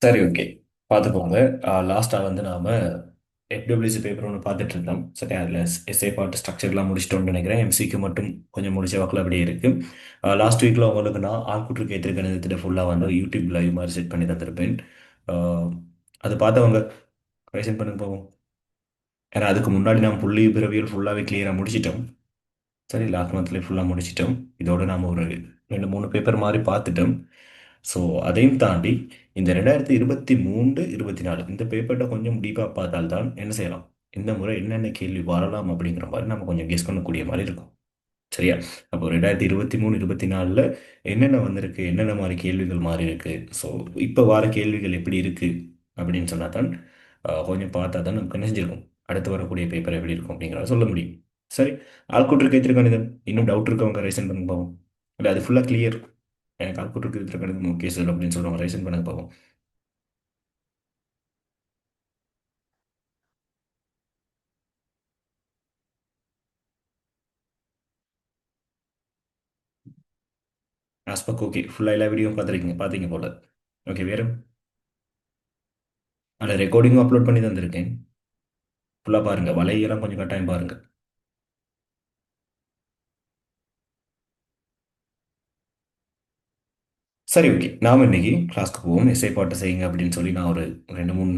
சரி, ஓகே. பார்த்துக்கோங்க. லாஸ்ட்டாக வந்து நாம எஃப்டபிள்யூசி பேப்பர் ஒன்று பார்த்துட்டு இருந்தோம். சரி, அதில் எஸ்ஏ பார்ட் ஸ்ட்ரக்சர்லாம் முடிச்சிட்டோம்னு நினைக்கிறேன். எம்சிக்கு மட்டும் கொஞ்சம் முடிச்ச வாக்கில் அப்படியே இருக்கு. லாஸ்ட் வீக்கில் உங்களுக்கு நான் ஆள்கூற்று கேத்திரு கணிதத்தில் ஃபுல்லாக வந்து யூடியூப் லைவ் மாதிரி செட் பண்ணி தந்திருப்பேன். ஆஹ் அது பார்த்தவங்க ரிவைசன் பண்ணுங்க போவோம். ஏன்னா அதுக்கு முன்னாடி நாம் புள்ளி பிறவியல் ஃபுல்லாகவே கிளியராக முடிச்சிட்டோம். சரி, லாஸ்ட் மந்த்லேயே ஃபுல்லாக முடிச்சிட்டோம். இதோட நாம் ஒரு 2 3 பேப்பர் மாதிரி பார்த்துட்டோம். ஸோ அதையும் தாண்டி இந்த 2023 24 இந்த பேப்பர்கிட்ட கொஞ்சம் டீப்பாக பார்த்தால்தான் என்ன செய்யலாம், இந்த முறை என்னென்ன கேள்வி வரலாம் அப்படிங்கிற மாதிரி நம்ம கொஞ்சம் கெஸ் பண்ணக்கூடிய மாதிரி இருக்கும். சரியா? அப்போ 2023 24 என்னென்ன வந்திருக்கு, என்னென்ன மாதிரி கேள்விகள் மாறி இருக்கு, ஸோ இப்போ வர கேள்விகள் எப்படி இருக்கு அப்படின்னு சொன்னா தான் கொஞ்சம் பார்த்தா தான் நமக்கு என்ன செஞ்சிருக்கும், அடுத்து வரக்கூடிய பேப்பர் எப்படி இருக்கும் அப்படிங்கிறத சொல்ல முடியும். சரி, ஆள்கூற்று கைத்திருக்கானிதம் இன்னும் டவுட் இருக்கவங்க ரைசன் பண்ண போவோம். இல்லை அது ஃபுல்லாக கிளியர், எனக்கு ஆள்கூற்று கைத்திருக்கானிதம் ஓகே சார் அப்படின்னு சொல்லுவாங்க, ரைசன் பண்ண போவோம். ஆஸ்பக் ஓகே, ஃபுல்லாக எல்லா வீடியோவும் பார்த்துருக்கீங்க, பார்த்தீங்க போல. ஓகே, வேறு அதில் ரெக்கார்டிங்கும் அப்லோட் பண்ணி தந்திருக்கேன். ஃபுல்லாக பாருங்கள், வலையெல்லாம் கொஞ்சம் கட்டாயம் பாருங்கள். சரி, ஓகே. நாம் இன்னைக்கு கிளாஸ்க்கு போவோம். எஸ்ஐ பாட்டு செய்யுங்க அப்படின்னு சொல்லி நான் ஒரு 2 3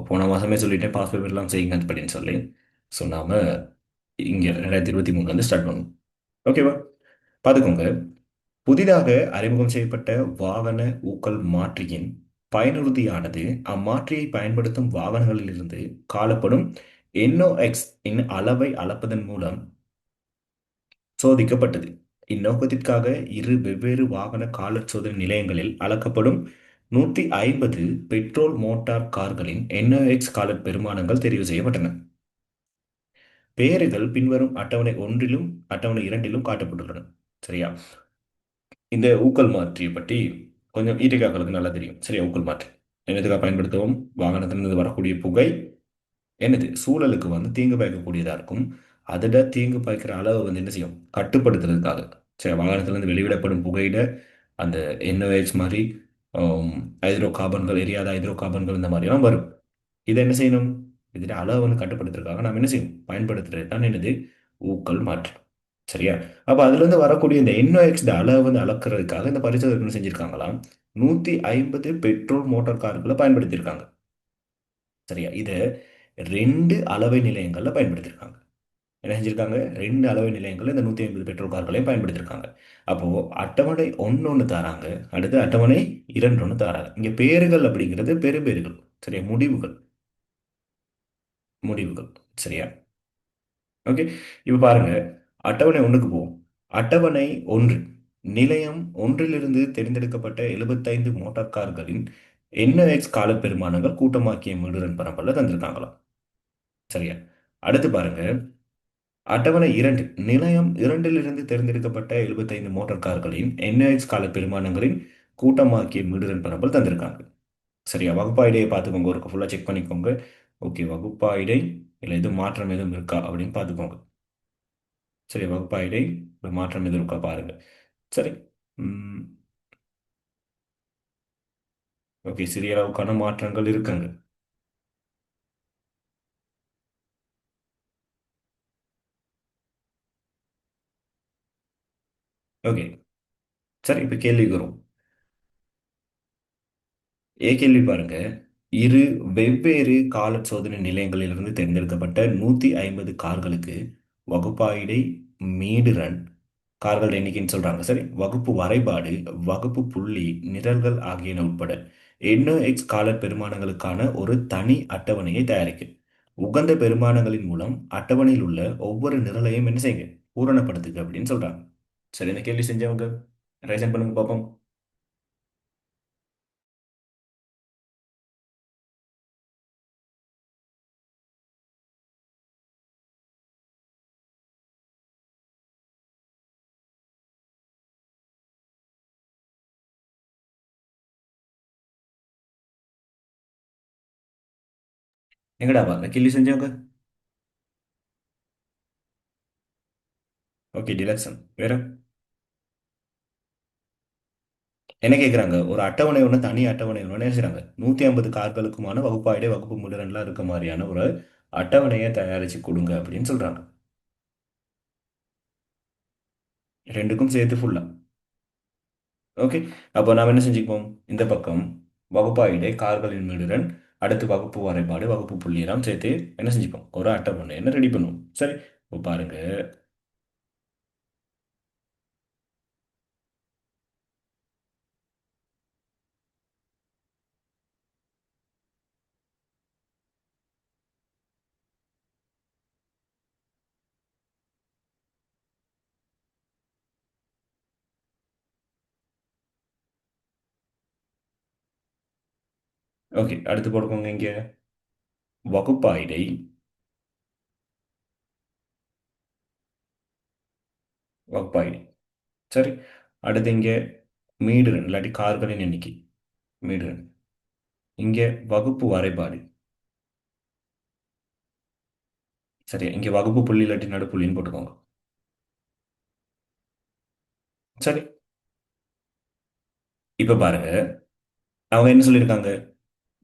போன மாதமே சொல்லிட்டேன், பாஸ் பேப்பர்லாம் செய்யுங்க அப்படின்னு சொல்லி. ஸோ நாம் இங்கே 2023 ஸ்டார்ட் பண்ணுவோம். ஓகேவா? பார்த்துக்கோங்க. புதிதாக அறிமுகம் செய்யப்பட்ட வாகன ஊக்கல் மாற்றியின் பயனுறுதியானது அம்மாற்றியை பயன்படுத்தும் வாகனங்களிலிருந்து காணப்படும் என்ஓஎக்ஸ் இன் அளவை அளப்பதன் மூலம் சோதிக்கப்பட்டது. இந்நோக்கத்திற்காக இரு வெவ்வேறு வாகன காலச் சோதனை நிலையங்களில் அளக்கப்படும் 150 பெட்ரோல் மோட்டார் கார்களின் NOx காலட் பெருமானங்கள் தெரிவு செய்யப்பட்டன. பெயர்கள் பின்வரும் அட்டவணை 1லும் அட்டவணை 2லும் காட்டப்பட்டுள்ளன. சரியா? இந்த ஊக்கல் மாற்றியை பற்றி கொஞ்சம் ஈட்டிகாக்களுக்கு நல்லா தெரியும். சரியா? ஊக்கல் மாற்றி என்னதுக்காக பயன்படுத்துவோம்? வாகனத்திலிருந்து வரக்கூடிய புகை என்னது சூழலுக்கு வந்து தீங்கு பயக்கக்கூடியதாக இருக்கும். அதோட தீங்கு பாய்க்கிற அளவை வந்து என்ன செய்யும், கட்டுப்படுத்துறதுக்காக. சரி, வாகனத்திலிருந்து வெளிவிடப்படும் புகையில அந்த NOx மாதிரி ஹைட்ரோ கார்பன்கள், எரியாத ஹைட்ரோ கார்பன்கள் இந்த மாதிரிலாம் வரும். இதை என்ன செய்யணும், இதில் அளவை வந்து கட்டுப்படுத்துறதுக்காக நாம் என்ன செய்யணும், பயன்படுத்துறது தான் என்னது, ஊக்கல் மாற்று. சரியா? அப்போ அதுலேருந்து வரக்கூடிய இந்த NOx அளவை வந்து அளக்கிறதுக்காக இந்த பரிசோதனை என்ன செஞ்சிருக்காங்களாம், 150 பெட்ரோல் மோட்டார் கார்களை பயன்படுத்தியிருக்காங்க. சரியா? இதை 2 அளவை நிலையங்களில் பயன்படுத்தியிருக்காங்க. என்ன செஞ்சிருக்காங்க, 2 அளவு நிலையங்கள் இந்த 150 பெட்ரோல் கார்களையும் பயன்படுத்தியிருக்காங்க. அப்போ அட்டவணை ஒன்று தராங்க, அடுத்து அட்டவணை 2 தராங்க. இங்க பேறுகள் அப்படிங்கிறது பெரும்பேறுகள். சரியா? முடிவுகள், முடிவுகள். சரியா? ஓகே. இப்போ பாருங்க, அட்டவணை 1க்கு போவோம். அட்டவணை 1 நிலையம் ஒன்றிலிருந்து தேர்ந்தெடுக்கப்பட்ட 75 மோட்டார் கார்களின் NOx கால பெருமானங்கள் கூட்டமாக்கிய மிடுரன் பரப்பல்ல தந்திருக்காங்களாம். சரியா? அடுத்து பாருங்க, அட்டவணை 2 நிலையம் 2லிருந்து தேர்ந்தெடுக்கப்பட்ட 75 மோட்டார் கார்களின் NOx கால பெருமானங்களின் கூட்டமாக்கிய மிடுரன் பரப்பல் தந்திருக்காங்க. சரியா? வகுப்பாய்டையை பார்த்துக்கோங்க, ஒரு ஃபுல்லாக செக் பண்ணிக்கோங்க. ஓகே, வகுப்பாய்டை இல்லை எதுவும் மாற்றம் எதுவும் இருக்கா அப்படின்னு பார்த்துக்கோங்க. சரி, வகுப்பாய்டை ஒரு மாற்றம் எதுவும் இருக்கா பாருங்க. சரி. ம், ஓகே, சிறிய அளவுக்கான மாற்றங்கள் இருக்குங்க. ஓகே. சரி, இப்போ கேள்விக்கு வரும். கேள்வி பாருங்க. இரு வெவ்வேறு கால சோதனை நிலையங்களிலிருந்து தேர்ந்தெடுக்கப்பட்ட 150 கார்களுக்கு வகுப்பாய்டை, மீடுரன் கார்கள் எண்ணிக்கைன்னு சொல்றாங்க. சரி, வகுப்பு வரைபாடு, வகுப்பு புள்ளி, நிரல்கள் ஆகியன உட்பட NOx கால பெருமானங்களுக்கான ஒரு தனி அட்டவணையை தயாரிக்க உகந்த பெருமானங்களின் மூலம் அட்டவணையில் உள்ள ஒவ்வொரு நிரலையும் என்ன செய்யுங்க, பூரணப்படுத்துக அப்படின்னு சொல்றாங்க. சரி, இந்த கேள்வி செஞ்சவங்க ரைசன் பண்ணுங்க பார்ப்போம். எங்கடா பாருங்க கேள்வி செஞ்சவங்க. ஓகே, டிலக்ஷன் வேற. என்ன கேட்குறாங்க? ஒரு அட்டவணை ஒன்று, தனி அட்டவணை ஒன்று என்ன செய்றாங்க? 150 கார்களுக்குமான வகுப்பாய்டை வகுப்பு முன்னுரெண்டுலாம் இருக்க மாதிரியான ஒரு அட்டவணையை தயாரிச்சு கொடுங்க அப்படின்னு சொல்றாங்க. ரெண்டுக்கும் சேர்த்து ஃபுல்லா. ஓகே. அப்போ நாம் என்ன செஞ்சுப்போம்? இந்த பக்கம் வகுப்பாய்டை கார்களின் மீடுடன் அடுத்து வகுப்பு வரைபாடு வகுப்பு புள்ளியெல்லாம் சேர்த்து என்ன செஞ்சுப்போம்? ஒரு அட்டவணை என்ன ரெடி பண்ணுவோம். சரி. இப்போ பாருங்க. ஓகே. அடுத்து போட்டுக்கோங்க இங்க வகுப்பாய்டை வகுப்பாய்டை. சரி. அடுத்து இங்க மீடுரன் இல்லாட்டி கார்களின் எண்ணிக்கை மீடுரன். இங்க வகுப்பு வரைபாடு. சரி. இங்க வகுப்பு புள்ளி இல்லாட்டி நடுப்புள்ளின்னு போட்டுக்கோங்க. சரி. இப்ப பாருங்க. அவங்க என்ன சொல்லியிருக்காங்க?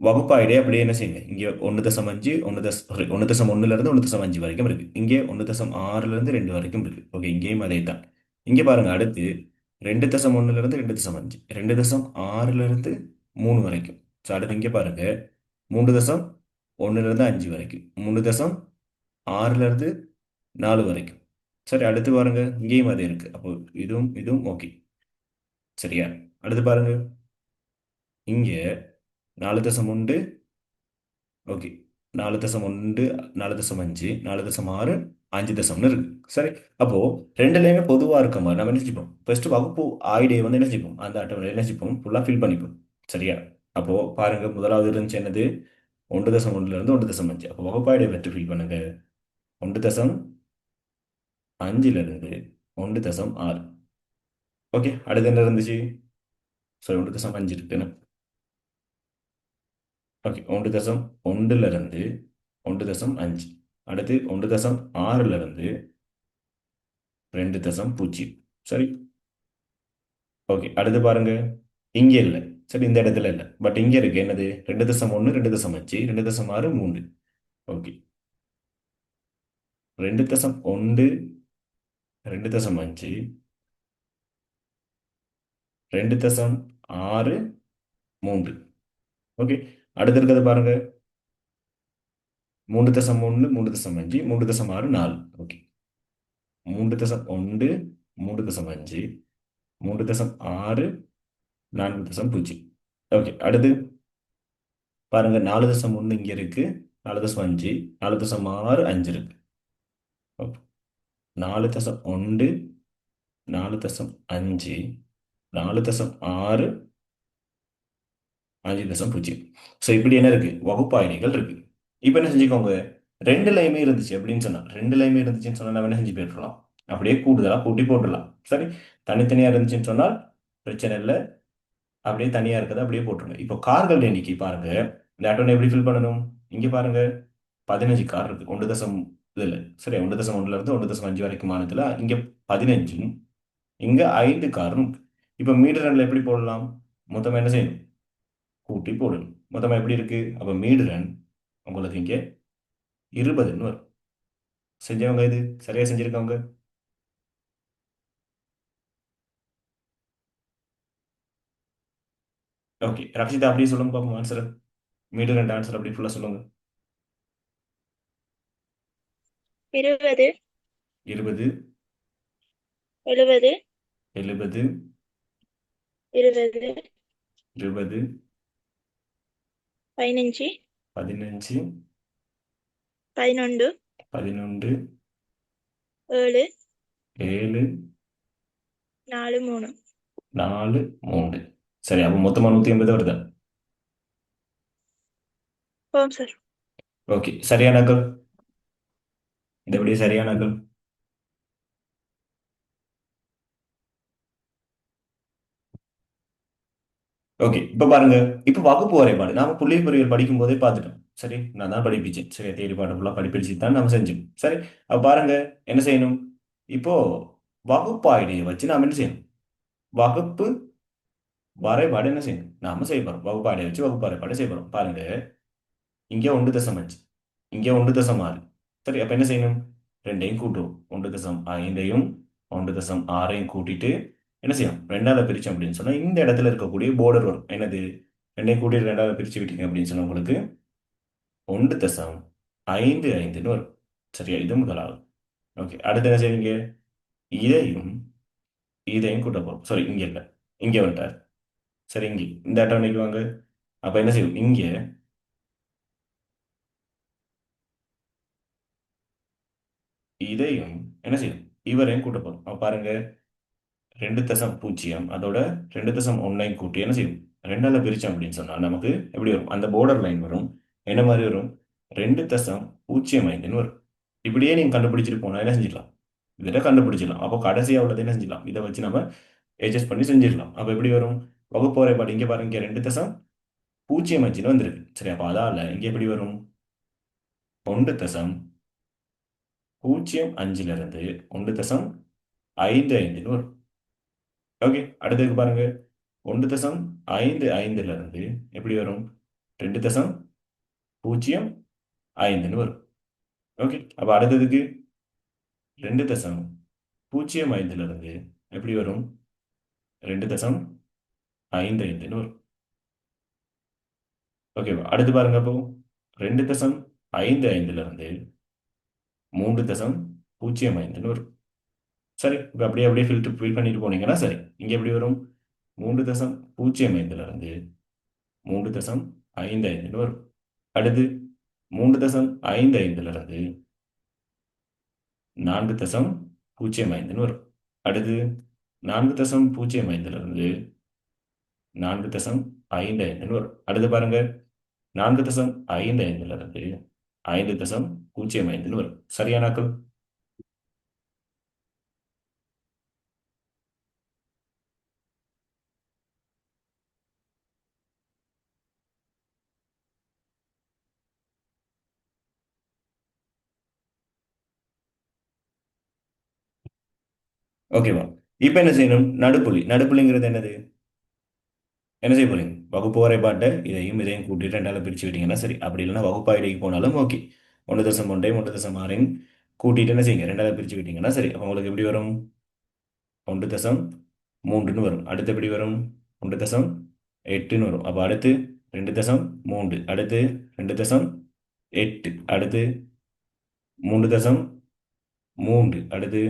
வகுப்பாய்டே அப்படியே என்ன செய்யுங்க? இங்க 1.5 1.1 இருந்து 1.5 வரைக்கும் இருக்கு. இங்கே 1.6 2 வரைக்கும் இருக்கு. ஓகே. இங்கேயும் அதே தான். இங்க பாருங்க. அடுத்து 2.1 இருந்து 2.5 2.6 இருந்து 3 வரைக்கும். ஸோ அடுத்து இங்க பாருங்க. 3.1 இருந்து 5 வரைக்கும், 3.6 இருந்து 4 வரைக்கும். சரி. அடுத்து பாருங்க. இங்கேயும் அதே இருக்கு. அப்போ இதுவும் இதுவும் ஓகே. சரியா? அடுத்து பாருங்க. இங்க 4.1. ஓகே. 4.1, 4.5, 4.6, 5 இருக்கு. சரி. அப்போ ரெண்டுலையுமே பொதுவா இருக்க மாதிரி நம்ம என்ன செஞ்சுப்போம்? ஃபர்ஸ்ட் வகுப்பு ஆயிடே வந்து என்ன செஞ்சுப்போம்? அந்த அட்டவணை என்ன செஞ்சுப்போம்? ஃபுல்லா ஃபில் பண்ணிப்போம். சரியா? அப்போ பாருங்க. முதலாவது இருந்துச்சு என்னது? 1.1 இருந்து 1.5. அப்போ வகுப்பாய்டை பற்றி ஃபில் பண்ணுங்க. 1.5 இருந்து 1.6. ஓகே. அடுத்து என்ன இருந்துச்சு? சாரி, 1.5 இருக்குன்னு. ஓகே. 1.1 இருந்து 1.5. அடுத்து 1.6 இருந்து 2.0. சரி. ஓகே. அடுத்து பாருங்க. இங்க இல்ல. சரி. இந்த இடத்துல இல்ல. பட் இங்க இருக்கு. என்னது? 2.1, 2.5, 2.6, 3. ஓகே. 2.1, 2.5, 2.6, 3. ஓகே. அடுத்து இருக்கிறது பாருங்க. 3.1, 3.5, 3.6, 4. ஓகே. 3.1, 3.5, 3.6, 4.0. ஓகே. அடுத்து பாருங்க. 4.1 இங்க இருக்கு. 4.5, 4.6, 5 இருக்கு. ஓகே. 4.1, 4.5, 4.6, 5.0. ஸோ இப்படி என்ன இருக்கு? வகுப்பாய்னைகள் இருக்கு. இப்போ என்ன செஞ்சுக்கோங்க? ரெண்டுலையுமே இருந்துச்சு அப்படின்னு சொன்னா, ரெண்டுலையுமே இருந்துச்சுன்னு சொன்னா நம்ம என்ன செஞ்சு போயிடலாம்? அப்படியே கூடுதலா கூட்டி போட்டுடலாம். சரி. தனித்தனியா இருந்துச்சுன்னு சொன்னால் பிரச்சனை இல்லை. அப்படியே தனியா இருக்கிறத அப்படியே போட்டுருங்க. இப்போ கார்கள் எண்ணிக்கை பாருங்க. இந்த அட்டவணை எப்படி ஃபில் பண்ணணும்? இங்க பாருங்க. 15 கார் இருக்கு. 1 தசம் இதுல. சரி. 1.1 இருந்து 1.5 வரைக்குமானதுல இங்க 15ம், இங்க 5 காரும் இருக்கு. இப்போ மீட்டர் ரன்ல எப்படி போடலாம்? மொத்தமா என்ன செய்யணும்? கூட்டி போடணும். மொத்தமா எப்படி இருக்கு? அப்ப மீட்டர் ரன் உங்களுக்கு இங்க 20ன்னு வரும். செஞ்சவங்க இது சரியா செஞ்சிருக்கவங்க. ஓகே. ரக்ஷிதா அப்படியே சொல்லுங்க பாப்போம் ஆன்சர். மீட்டர் ரன் ஆன்சர் அப்படி ஃபுல்லா சொல்லுங்க. 20, 20, 70, 70, 20, 20, 15, 15, 11, 11, 7, 7, 4, 3. 4, 3. சரி. அப்போ மொத்தமா 180 வருதா? ஆம் சார். ஓகே. சரியானாக்கள். இது எப்படி சரியானாக்கள்? ஓகே. இப்ப பாருங்க. இப்ப வகுப்பு வரைபாடு நாம புள்ளி பொறியியல் படிக்கும் போதே பார்த்துட்டோம். சரி. நான் தான் படிப்பிச்சேன். சரி. தேடி பாடம் ஃபுல்லா படிப்பிச்சு தான் நம்ம செஞ்சோம். சரி. அப்ப பாருங்க. என்ன செய்யணும்? இப்போ வகுப்பாய்டையை வச்சு நாம என்ன செய்யணும்? வகுப்பு வரைபாடு என்ன செய்யணும் நாம செய்ய போறோம். வகுப்பாடை வச்சு வகுப்பு வரைபாடு செய்ய போறோம். பாருங்க, இங்க 1.5, இங்க 1.6. சரி, அப்ப என்ன செய்யணும்? ரெண்டையும் கூட்டுவோம். 1.5ஐயும் 1.6ஐயும் கூட்டிட்டு என்ன செய்யும்? ரெண்டாவது பிரிச்சோம் அப்படின்னு சொன்னா இந்த இடத்துல இருக்கக்கூடிய border வரும். என்னது? ரெண்டையும் கூட்டிட்டு ரெண்டாவது பிரிச்சு விட்டீங்க அப்படின்னு சொன்னா உங்களுக்கு 1.55ன்னு வரும். சரியா? இது முதலாவது. ஓகே, அடுத்து என்ன செய்வீங்க? இதையும் இதையும் கூட்ட போறோம். சாரி, இங்க இல்ல, இங்க வந்துட்டார். சரி, இங்க இந்த அட்டவணைக்கு வாங்க. அப்ப என்ன செய்யும்? இங்க இதையும் என்ன செய்யும்? இவரையும் கூட்ட போறோம். அப்ப பாருங்க, 2.0 அதோட 2.1ஐயும் கூட்டி என்ன செய்யும்? ரெண்டால பிரிச்சோம் அப்படின்னு சொன்னா நமக்கு எப்படி வரும்? அந்த border லைன் வரும். என்ன மாதிரி வரும்? 2.05ன்னு வரும். இப்படியே நீங்க கண்டுபிடிச்சிட்டு போனா என்ன செஞ்சிடலாம்? இதை கண்டுபிடிச்சிடலாம். அப்போ கடைசியா உள்ளது என்ன செஞ்சிடலாம்? இதை வச்சு நம்ம அட்ஜஸ்ட் பண்ணி செஞ்சிடலாம். அப்ப எப்படி வரும்? வகுப்பு வரைபாடு இங்க பாருங்க, இங்க 2.05ன்னு வந்திருக்கு. சரி, அப்ப அதால இங்க எப்படி வரும்? 1.05ல இருந்து 1.55ன்னு வரும். ஓகே, அடுத்ததுக்கு பாருங்க, 1.55ல இருந்து எப்படி வரும்? 2.05ன்னு வரும். ஓகே, அப்ப அடுத்ததுக்கு 2.05ல இருந்து எப்படி வரும்? 2.55ன்னு வரும். ஓகேவா? அடுத்து பாருங்க, அப்போ 2.55ல இருந்து 3.05ன்னு வரும். சரி, இப்போ அப்படியே அப்படியே ஃபில் பண்ணிட்டு போனீங்கன்னா சரி, இங்க எப்படி வரும்? 3.05ல இருந்து 3.55ன்னு வரும். அடுத்து 3.55ல இருந்து 4.05ன்னு வரும். அடுத்து 4.05ல இருந்து 4.55ன்னு வரும். அடுத்து பாருங்க, 4.55ல இருந்து 5.05ன்னு வரும். சரியானாக்கள்? ஓகேவா? இப்போ என்ன செய்யணும்? நடுப்புள்ளி. நடுப்புள்ளிங்கிறது என்னது? என்ன செய்ய போறீங்க? வகுப்பு வரைபாட்டை இதையும் இதையும் கூட்டிட்டு ரெண்டால பிரிச்சு விட்டீங்கன்னா சரி. அப்படி இல்லைன்னா வகுப்பாய்டைக்கு போனாலும் ஓகே. 1.1 1.6 கூட்டிட்டு என்ன செய்யுங்க? ரெண்டால பிரிச்சு விட்டீங்கன்னா சரி. அப்போ உங்களுக்கு எப்படி வரும்? 1.3ன்னு வரும். அடுத்து எப்படி வரும்? 1.8ன்னு வரும். அப்போ அடுத்து 2.3, அடுத்து 2.8, அடுத்து 3.3, அடுத்து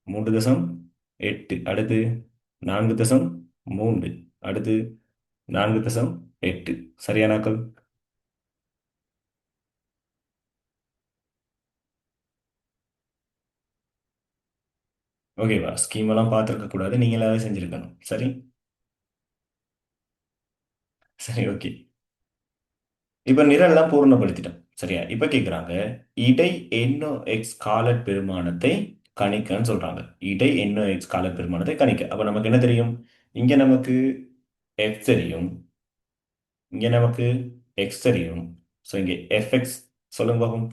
3.8, அடுத்து 4.3, அடுத்து 4.8. சரியானாக்கள்? ஓகேவா? ஸ்கீம் எல்லாம் பார்த்துருக்க கூடாது, நீங்களாவே செஞ்சிருக்கணும். சரி, சரி, ஓகே. இப்ப நிரல்லாம் பூர்ணப்படுத்திட்டோம். சரியா? இப்ப கேக்குறாங்க, இடை எண்ணோ எக்ஸ் காலட் பெருமானத்தை கணிக்கன்னு சொல்றாங்க. இடை எண்ணோ எக்ஸ் காலட் பெருமானத்தை கணிக்க. அப்ப நமக்கு என்ன தெரியும்? இங்க நமக்கு எஃப் தெரியும், இங்க நமக்கு எக்ஸ் தெரியும். ஸோ இங்க எஃப்எக்ஸ் சொல்லுங்க பாப்போம்.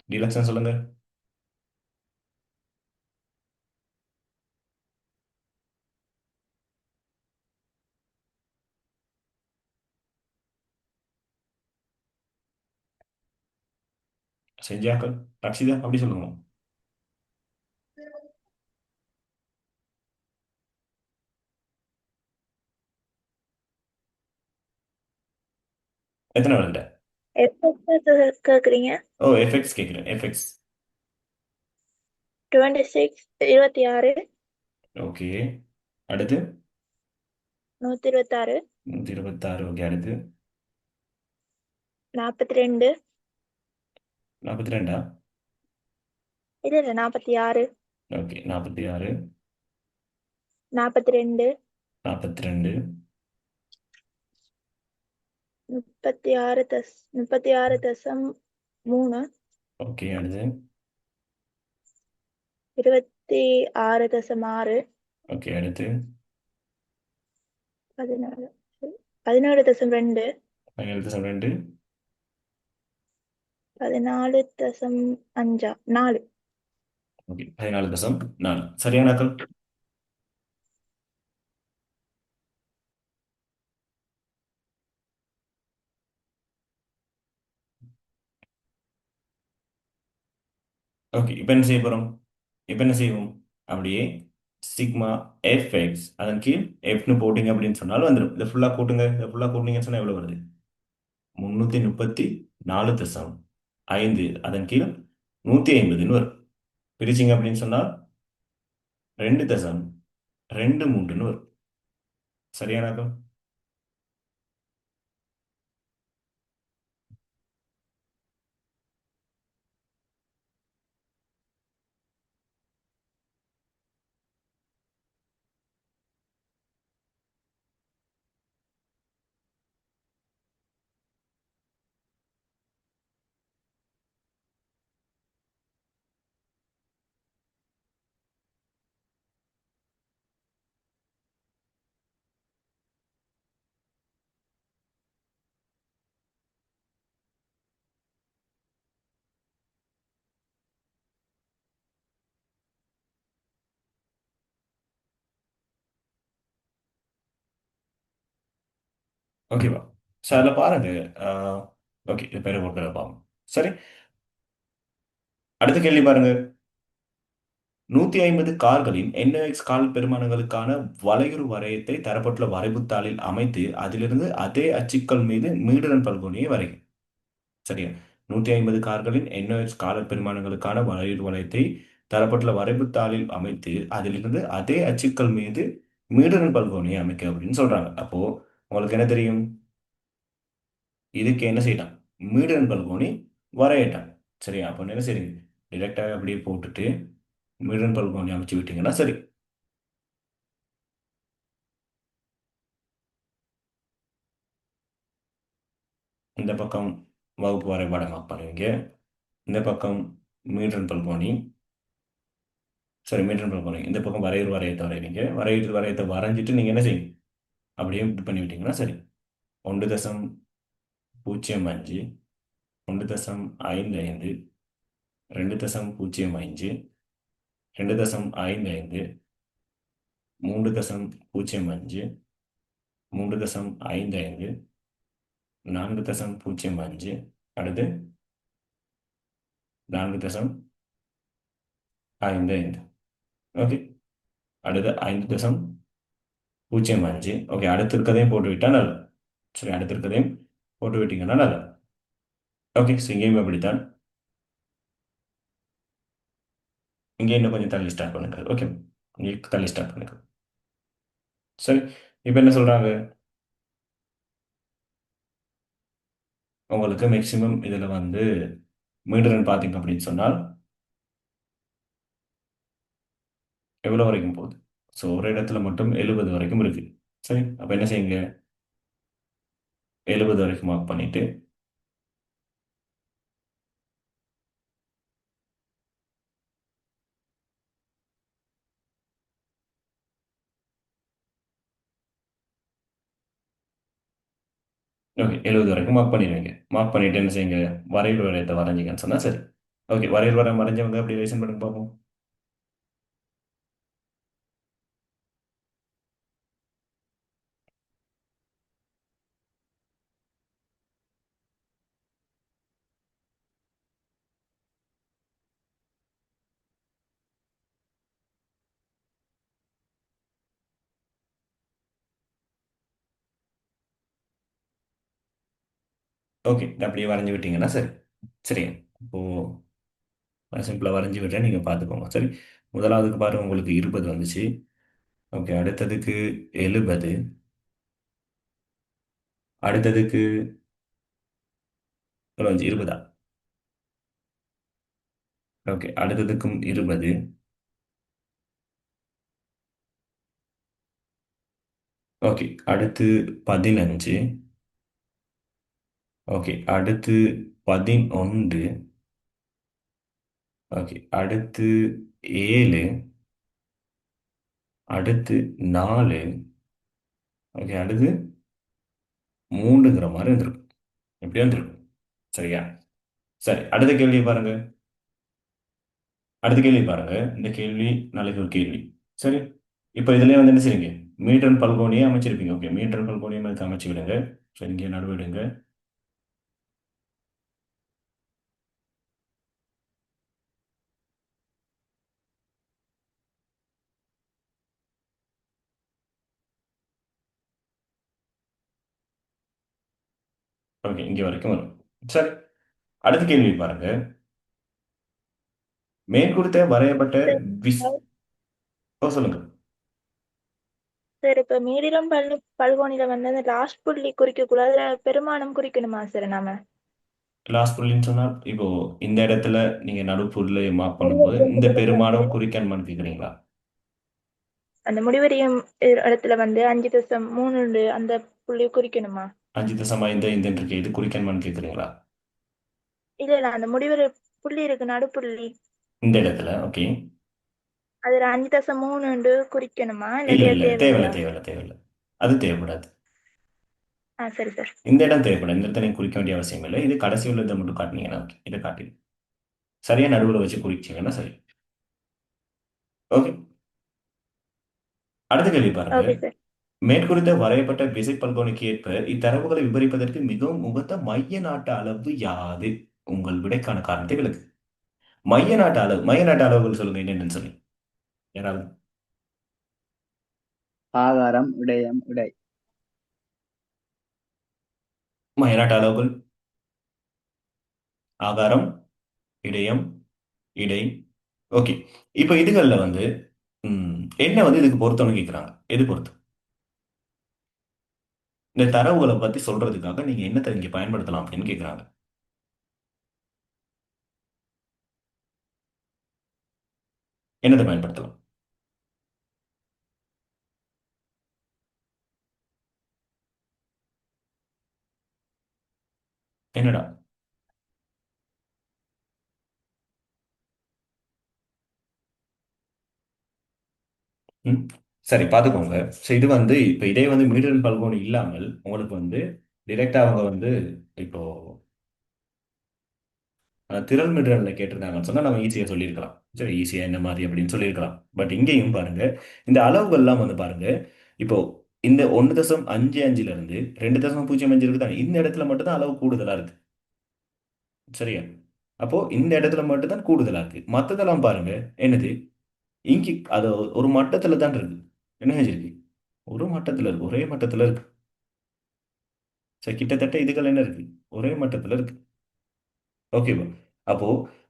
டிலக்ஷன் சொல்லுங்க. செஞ்சாக்கள். ரக்ஷிதா அப்படி சொல்லுங்க. எத்தனை வருட? எப்போ கேக்குறீங்க? ஓ, எஃப்எக்ஸ் கேட்குறேன். எஃப்எக்ஸ். 26, 26, ஓகே. அடுத்து 126, 126. ஓகே, அடுத்து 42, 42. இல்ல இல்ல 46, ஓகே, 46, 42, 42. 36.3, ஓகே, அடுத்து 26.6, ஓகே, அடுத்து 17, 17.2, 17.2. 14.5, 4. ஓகே, 14.4. சரியானாக்கள்? ஓகே, இப்போ என்ன செய்ய போகிறோம்? இப்போ என்ன செய்வோம்? அப்படியே சிக்மா எஃப்எக்ஸ் அதன் கீழ் எஃப்னு போட்டிங்க அப்படின்னு சொன்னாலும் வந்துடும். இதை ஃபுல்லாக கூட்டுங்க. இதை ஃபுல்லாக கூட்டிங்கன்னு சொன்னால் எவ்வளோ வருது? 334.5 அதன் கீழ் 150ன்னு வரும். பிரிச்சிங்க அப்படின்னு சொன்னால் 2.23ன்னு வரும். சரியானாக்கம்? ஓகேவா? ஸோ அதில் பாருங்க. ஓகே, இது பேர் ஒரு தடவை பார்ப்போம். சரி, அடுத்த கேள்வி பாருங்க. 150 கார்களின் என்எக்ஸ் கால் பெருமானங்களுக்கான வளையுறு வரையத்தை தரப்பட்டுள்ள வரைவுத்தாளில் அமைத்து அதிலிருந்து அதே அச்சுக்கள் மீது மீடுடன் பல்கோணியை வரைக. சரியா? 150 கார்களின் என்எக்ஸ் கால பெருமானங்களுக்கான வளையுறு வளையத்தை தரப்பட்டுள்ள வரைவுத்தாளில் அமைத்து அதிலிருந்து அதே அச்சுக்கள் மீது மீடுடன் பல்கோணியை அமைக்க அப்படின்னு சொல்றாங்க. அப்போ உங்களுக்கு என்ன தெரியும்? இதுக்கு என்ன செய்யலாம்? மீடுடன் பல்கோணி வரையட்டான். சரியா? அப்போ என்ன செய்யுங்க? டிரெக்டாக அப்படியே போட்டுட்டு மீடுடன் பல்கோணி அமைச்சு விட்டீங்கன்னா சரி. இந்த பக்கம் வகுப்பு வரைபடம் பண்ணுவீங்க. இந்த பக்கம் மீட்டர் பல்கோணி. சரி, மீட்டர் பல்கோணி. இந்த பக்கம் வரையூர் வரையத்தை வரைவீங்க. வரையூர் வரையத்தை வரைஞ்சிட்டு நீங்கள் என்ன செய்யுங்க? அப்படியே இது பண்ணி விட்டீங்கன்னா சரி. 1.05, 1.55, 2.05, 2.55, 3.05, 3.55, 4.05, அடுத்து 4.55. ஓகே, அடுத்து 5.05. ஓகே, அடுத்து இருக்கதையும் போட்டு விட்டா நல்லது. சரி, அடுத்து இருக்கதையும் போட்டு விட்டீங்கன்னா நல்லது. ஓகே, ஸோ இங்கேயும் அப்படித்தான். இங்கே இன்னும் கொஞ்சம் தள்ளி ஸ்டார்ட் பண்ணுங்க. ஓகே, இங்கே தள்ளி ஸ்டார்ட் பண்ணுங்க. சரி, இப்போ என்ன சொல்கிறாங்க? உங்களுக்கு மேக்ஸிமம் இதில் வந்து மீட்டர்னு பார்த்தீங்க அப்படின்னு சொன்னால் எவ்வளோ வரைக்கும் போகுது? ஸோ ஒரு இடத்துல மட்டும் 70 வரைக்கும் இருக்குது. சரி, அப்போ என்ன செய்யுங்க? 70 வரைக்கும் மார்க் பண்ணிவிட்டு ஓகே, 70 வரைக்கும் மார்க் பண்ணிடுவீங்க. மார்க் பண்ணிவிட்டு என்ன செய்யுங்க? வரைவு வரையத்தை வரைஞ்சிங்கன்னு சொன்னால் சரி. ஓகே, வரைவு வரையம் வரைஞ்சவங்க அப்படி ரிவிஷன் பண்ணுங்க பார்ப்போம். ஓகே, அப்படியே வரைஞ்சி விட்டீங்கன்னா சரி. சரி, இப்போது சிம்பிளாக வரைஞ்சி விட்றேன், நீங்கள் பார்த்துக்கோங்க. சரி, முதலாவதுக்கு பாருங்க, உங்களுக்கு 20 வந்துச்சு. ஓகே, அடுத்ததுக்கு 70, அடுத்ததுக்கு எவ்வளோ வந்துச்சு? 20. ஓகே, அடுத்ததுக்கும் 20. ஓகே, அடுத்து 15. ஓகே, அடுத்து 11. ஓகே, அடுத்து 7. அடுத்து 4. ஓகே, அடுத்து 3ங்கிற மாதிரி வந்துருக்கும். எப்படி வந்துருக்கும்? சரியா? சரி, அடுத்த கேள்வி பாருங்க. அடுத்த கேள்வி பாருங்க. இந்த கேள்வி நாளைக்கு ஒரு கேள்வி. சரி, இப்போ இதுலயே வந்து என்ன செய்யுங்க? மீட்டர் பல்கோணியை அமைச்சிருப்பீங்க. ஓகே, மீட்டர் பல்கோணியை அமைச்சு விடுங்க. சரி, இங்கே நடுவிடுங்க. ஓகே, இங்க வரைக்கும் வரும். சரி, அடுத்த கேள்வி பாருங்க. மேற்குறித்த வரையப்பட்ட விஸ் ஓ, சொல்லுங்க. சார் இப்போ மீடியம் பல்கோணில வந்து அந்த லாஸ்ட் புள்ளி குறிக்கக்குள்ள அதுல பெருமானம் குறிக்கணுமா சார் நாம? லாஸ்ட் புள்ளின்னு சொன்னால் இப்போ இந்த இடத்துல நீங்க நடுப்புள்ளி மார்க் பண்ணும்போது இந்த முடிவடையும் வந்து பெருமானம் குறிக்கணுமான்னு கேக்குறீங்களா? அந்த முடிவடையும் இடத்துல வந்து 5.3 அந்த புள்ளி குறிக்கணுமா? 5.5 இந்த இருக்கு, இது குறிக்கணுமான்னு கேக்குறீங்களா? இல்ல இல்ல, அந்த முடிவடை புள்ளி இருக்கு நடுப்புள்ளி, இந்த இடத்துல ஓகே. அதுல 5.3 குறிக்கணுமா இல்ல இல்லாட்டியா இல்ல, தேவையில்ல தேவையில்லையா? தேவையில்ல தேவையில்ல. அது தேவைப்படாது. சரி சார். இந்த இடம் தேவைப்படாது. இந்த இடத்துல நீங்க குறிக்க வேண்டிய அவசியம் இல்லை. இது கடைசி உள்ளதை மட்டும் காட்டினீங்கன்னா okay. இதை காட்டி சரியா நடுவுல வச்சு குறிச்சீங்கன்னா சரி. ஓகே, அடுத்த கேள்வி பாருங்க. Okay sir. மேற்குறித்த வரையப்பட்ட விசை பல்கோணிக்கு ஏற்ப இத்தரவுகளை விவரிப்பதற்கு மிகவும் உகந்த மைய நாட்டு அளவு யாது? உங்கள் விடைக்கான காரணத்தை விளக்கு. மைய நாட்டு அளவுகள் சொல்லுங்க என்னன்னு சொல்லி. யாராவது? ஆகாரம், இடையம், இடை. மைய நாட்டு அளவுகள்: ஆகாரம், இடையம், இடை. ஓகே, இப்போ இதுகள்ல வந்து என்ன வந்து இதுக்கு பொருத்தம்னு கேட்குறாங்க. எது பொருத்தம்? இந்த தரவுகளை பத்தி சொல்றதுக்காக நீங்க என்னத்தை இங்க பயன்படுத்தலாம் அப்படின்னு கேட்குறாங்க. என்னத்தை பயன்படுத்தலாம்? என்னடா? ம், சரி, பார்த்துக்கோங்க. ஸோ இது வந்து இப்போ இதே வந்து மீடியன் பல்கோணி இல்லாமல் உங்களுக்கு வந்து டிரெக்டா அவங்க வந்து இப்போ திரள் மிடரல்ல கேட்டிருந்தாங்கன்னு சொன்னா நம்ம ஈஸியா சொல்லியிருக்கலாம். சரி, ஈஸியா என்ன மாதிரி அப்படின்னு சொல்லியிருக்கலாம். பட் இங்கேயும் பாருங்க, இந்த அளவுகள்லாம் வந்து பாருங்க. இப்போ இந்த 1.55 இருந்து 2.05 இருக்கு தானே, இந்த இடத்துல மட்டும் தான் அளவு கூடுதலா இருக்கு. சரியா? அப்போ இந்த இடத்துல மட்டும் தான் கூடுதலா இருக்கு. மத்ததெல்லாம் பாருங்க என்னது, இங்க அது ஒரு மட்டத்துல தான் இருக்கு. என்ன செஞ்சிருக்கு? ஒரு மட்டத்துல இருக்கு, ஒரே மட்டத்துல இருக்கு. சரி, கிட்டத்தட்ட இதுகள் என்ன இருக்கு? ஒரே மட்டத்துல இருக்கு. ஓகேவா? அப்போ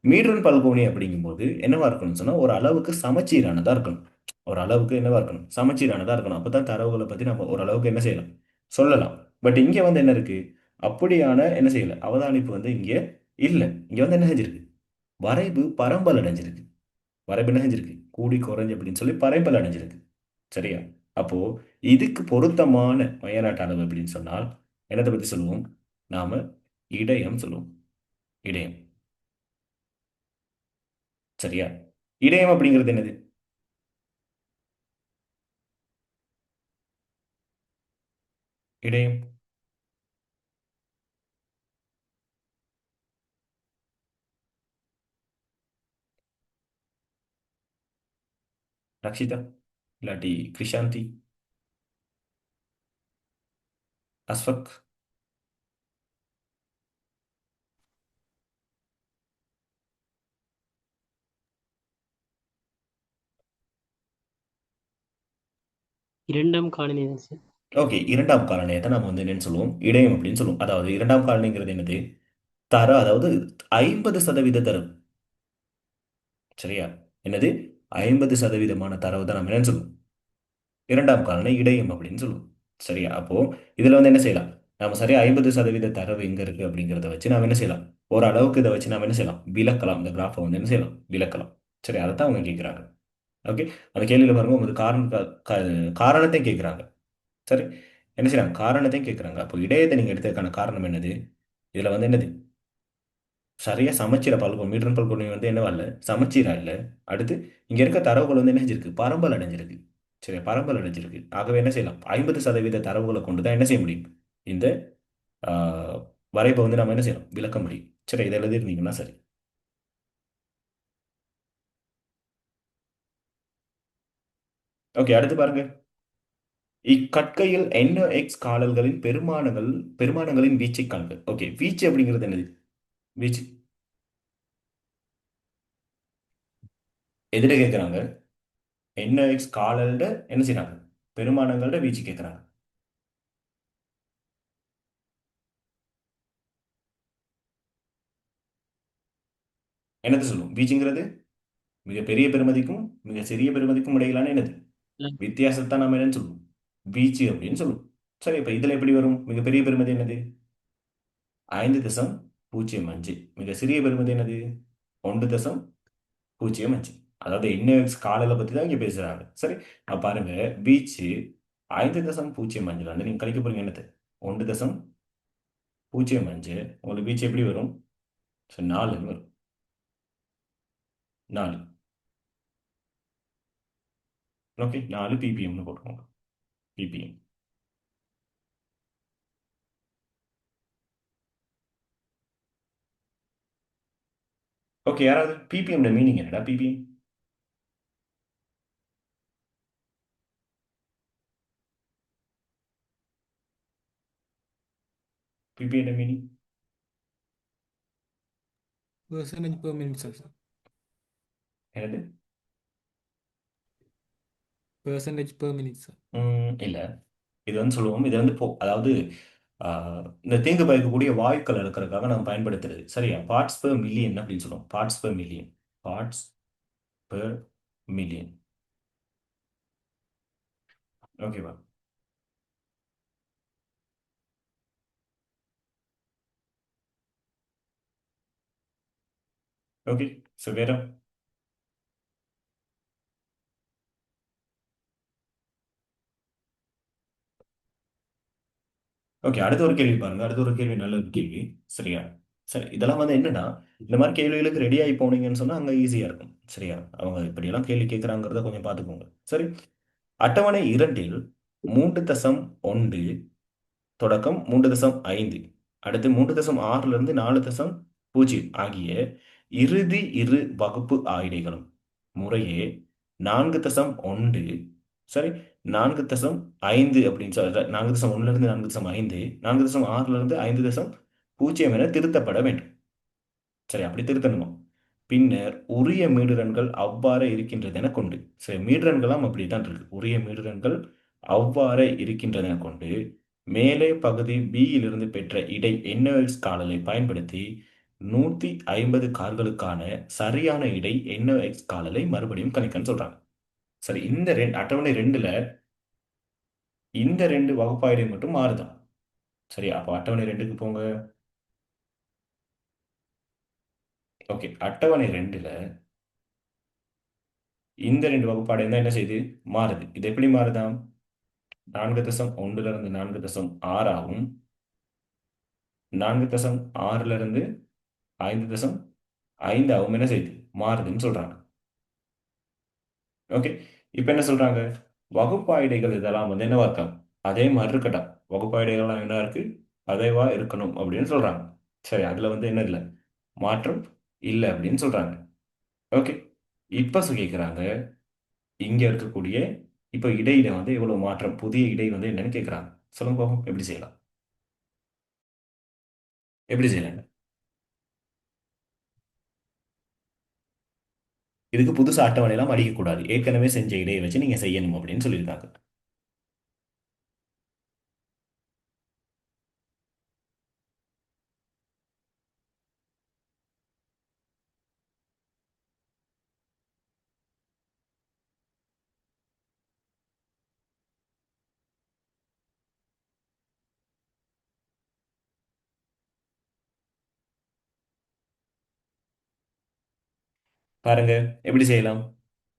மீடுருன் பல்கோணி அப்படிங்கும்போது என்னவா இருக்கணும்னு சொன்னா ஒரு அளவுக்கு சமச்சீரானதா இருக்கணும். ஒரு அளவுக்கு என்னவா இருக்கணும்? சமச்சீரானதா இருக்கணும். அப்பதான் தரவுகளை பத்தி நம்ம ஓரளவுக்கு என்ன செய்யலாம்? சொல்லலாம். பட் இங்க வந்து என்ன இருக்கு? அப்படியான என்ன செய்யல அவதானிப்பு வந்து இங்க இல்ல. இங்க வந்து என்ன செஞ்சிருக்கு? வரைவு பரம்பல் அடைஞ்சிருக்கு. வரைவு என்ன செஞ்சிருக்கு? கூடி குறைஞ்சு அப்படின்னு சொல்லி பரம்பல் அடைஞ்சிருக்கு. சரியா? அப்போ இதுக்கு பொருத்தமான மையநாட்டு அளவு அப்படின்னு சொன்னால் என்னத்தை பத்தி சொல்லுவோம்? நாம இடையம் சொல்லுவோம். இடையம். சரியா? இடையம் அப்படிங்கிறது என்னது? இடையம். ரக்ஷிதா, இல்லாட்டி கிருஷாந்தி, அஸ்வக். இரண்டாம் காலனி தான் சார். ஓகே, இரண்டாம் காலனியத்தை நம்ம வந்து என்னன்னு சொல்லுவோம்? இடையம் அப்படின்னு சொல்லுவோம். அதாவது இரண்டாம் காலனிங்கிறது என்னது? அதாவது 50% தரவு. சரியா? என்னது? 50% தரவு தான் நம்ம என்னன்னு சொல்லுவோம்? இரண்டாம் காலனி இடையம் அப்படின்னு சொல்லுவோம். சரியா? அப்போ இதுல வந்து என்ன செய்யலாம்? நம்ம சரியா 50% தரவு எங்க இருக்கு அப்படிங்கிறத வச்சு நாம என்ன செய்யலாம்? ஓரளவுக்கு இதை வச்சு நாம என்ன செய்யலாம்? விளக்கலாம். இந்த கிராஃபை வந்து என்ன செய்யலாம்? விளக்கலாம். சரி, அதைத்தான் அவங்க கேட்குறாங்க. ஓகே, அந்த கேள்வியில பாருங்க உங்களுக்கு காரணத்தையும் கேட்குறாங்க. சரி, என்ன செய்யறாங்க? காரணத்தையும் கேட்குறாங்க. அப்போ இடையத்தை நீங்க எடுத்ததுக்கான காரணம் என்னது? இதுல வந்து என்னது? சரியா சமச்சீர பல்கோணம் மீட்டர் பல்கோணி வந்து என்னவா இல்லை? சமச்சீரா இல்லை. அடுத்து இங்க இருக்க தரவுகள் வந்து என்ன செஞ்சிருக்கு? பரம்பல் அடைஞ்சிருக்கு. சரி, பரம்பல் அடைஞ்சிருக்கு. ஆகவே என்ன செய்யலாம்? 50% தரவுகளை கொண்டு தான் என்ன செய்ய முடியும்? இந்த வரைப்பை வந்து நம்ம என்ன செய்யலாம்? விளக்க முடியும். சரி, இதை எழுதிருந்தீங்கன்னா சரி. ஓகே, அடுத்து பாருங்க. இக்கட்கையில் NOx காலல்களின் பெருமானங்களின் வீச்சை காண்க. ஓகே, வீச்சு அப்படிங்கிறது என்னது? வீச்சு எதிர கேட்குறாங்க. NOx காலல்ட என்ன செய்யறாங்க? பெருமானங்களோட வீச்சு கேட்குறாங்க. என்னது சொல்லும்? வீச்சுங்கிறது மிக பெரிய பெருமதிக்கும் மிக சிறிய பெருமதிக்கும் இடையிலான என்னது இல்ல, வித்தியாசத்தை நம்ம என்னன்னு சொல்லுவோம்? வீச்சு அப்படின்னு சொல்லுவோம். சரி, இப்ப இதுல எப்படி வரும்? மிகப்பெரிய பெருமதி என்னது? 5.05. மிக சிறிய பெருமதி என்னது? 1.05. அதாவது இன்னெக்ஸ் காலையில பத்தி தான் இங்க பேசுறாங்க. சரி, அப்ப பாருங்க, வீச்சு 5.05 வந்து நீங்க கழிக்க போறீங்க என்னது? 1.05. உங்களுக்கு வீச்சு எப்படி வரும்? 4ன்னு வரும். 4. ஓகே, 4 ppmனு போட்டுக்கோங்க. ppm. ஓகே, யாராவது ppm மீனிங் என்னடா? ppm ppm meaning percentage per minute, sir. என்னது? Percentage per minute, sir. இல்ல, இது வந்து சொல்லுவோம். இது வந்து அதாவது இந்த தேங்கு பாய்க்கக்கூடிய வாயுக்கள் இருக்கிறதுக்காக நம்ம பயன்படுத்துறது. சரியா? பார்ட்ஸ் பெர் மில்லியன் அப்படின்னு சொல்லுவோம். Parts per million. Parts per million. ஓகேவா? ஓகே, ஸோ வேற ஓகே, அடுத்த ஒரு கேள்வி பாருங்க. அடுத்த ஒரு கேள்வி நல்ல ஒரு கேள்வி. சரியா? சரி, இதெல்லாம் வந்து என்னன்னா, இந்த மாதிரி கேள்விகளுக்கு ரெடி ஆகி போனீங்கன்னு சொன்னா அங்க ஈஸியா இருக்கும். சரியா? அவங்க இப்படியெல்லாம் கேள்வி கேட்கறாங்கிறத கொஞ்சம் பார்த்துக்கோங்க. சரி, அட்டவணை 2ல் 3.1 தொடக்கம் 3.5, அடுத்து 3.6லிருந்து 4.0 ஆகிய இறுதி இரு வகுப்பு ஆயிடைகளும் முறையே 4.1, சரி, 4.5 அப்படின்னு சொல்ற 4.1லிருந்து 4.5, 4.6லிருந்து 5.0 என திருத்தப்பட வேண்டும். சரி, அப்படி திருத்தணுமா? பின்னர் உரிய மீடுரன்கள் அவ்வாறே இருக்கின்றதென கொண்டு, சரி, மீடுரன்களாம் அப்படித்தான் இருக்கு. உரிய மீடுரன்கள் அவ்வாறே இருக்கின்றதென கொண்டு மேலே பகுதி B யிலிருந்து பெற்ற இடை NOx காலலை பயன்படுத்தி 150 கார்களுக்கான சரியான இடை NOx காலலை மறுபடியும் கணிக்கன்னு சொல்றாங்க. சரி, இந்த அட்டவணை 2ல இந்த 2 வகுப்பாய்டை மட்டும் மாறுதான். சரி, அப்போ அட்டவணை 2க்கு போங்க. ஓகே, அட்டவணை 2ல இந்த 2 வகுப்பாடை தான் என்ன செய்யுது? மாறுது. இது எப்படி மாறுதாம்? 4.1லிருந்து 4.6 ஆகும், 4.6லிருந்து 5.5 ஆகும் என்ன செய்யுது? மாறுதுன்னு சொல்றாங்க. ஓகே, இப்போ என்ன சொல்றாங்க? வகுப்பாய்டைகள் இதெல்லாம் வந்து என்னவா இருக்காம்? அதே மாதிரி இருக்கட்டும். வகுப்பாய்டைகள்லாம் என்ன இருக்கு? அதேவா இருக்கணும் அப்படின்னு சொல்றாங்க. சரி, அதுல வந்து என்ன இல்லை, மாற்றம் இல்லை அப்படின்னு சொல்றாங்க. ஓகே, இப்போ கேட்குறாங்க இங்க இருக்கக்கூடிய இப்போ இடையில வந்து எவ்வளவு மாற்றம், புதிய இடை வந்து என்னன்னு கேட்குறாங்க. சொல்லுங்க பாப்போம், எப்படி செய்யலாம்? எப்படி செய்யலாம்? இதுக்கு புதுசு அட்டவணையெல்லாம் அடிக்கக்கூடாது. ஏற்கனவே செஞ்ச இடையை வச்சு நீங்க செய்யணும் அப்படின்னு சொல்லியிருக்காங்க. பாருங்க, எப்படி செய்யலாம்?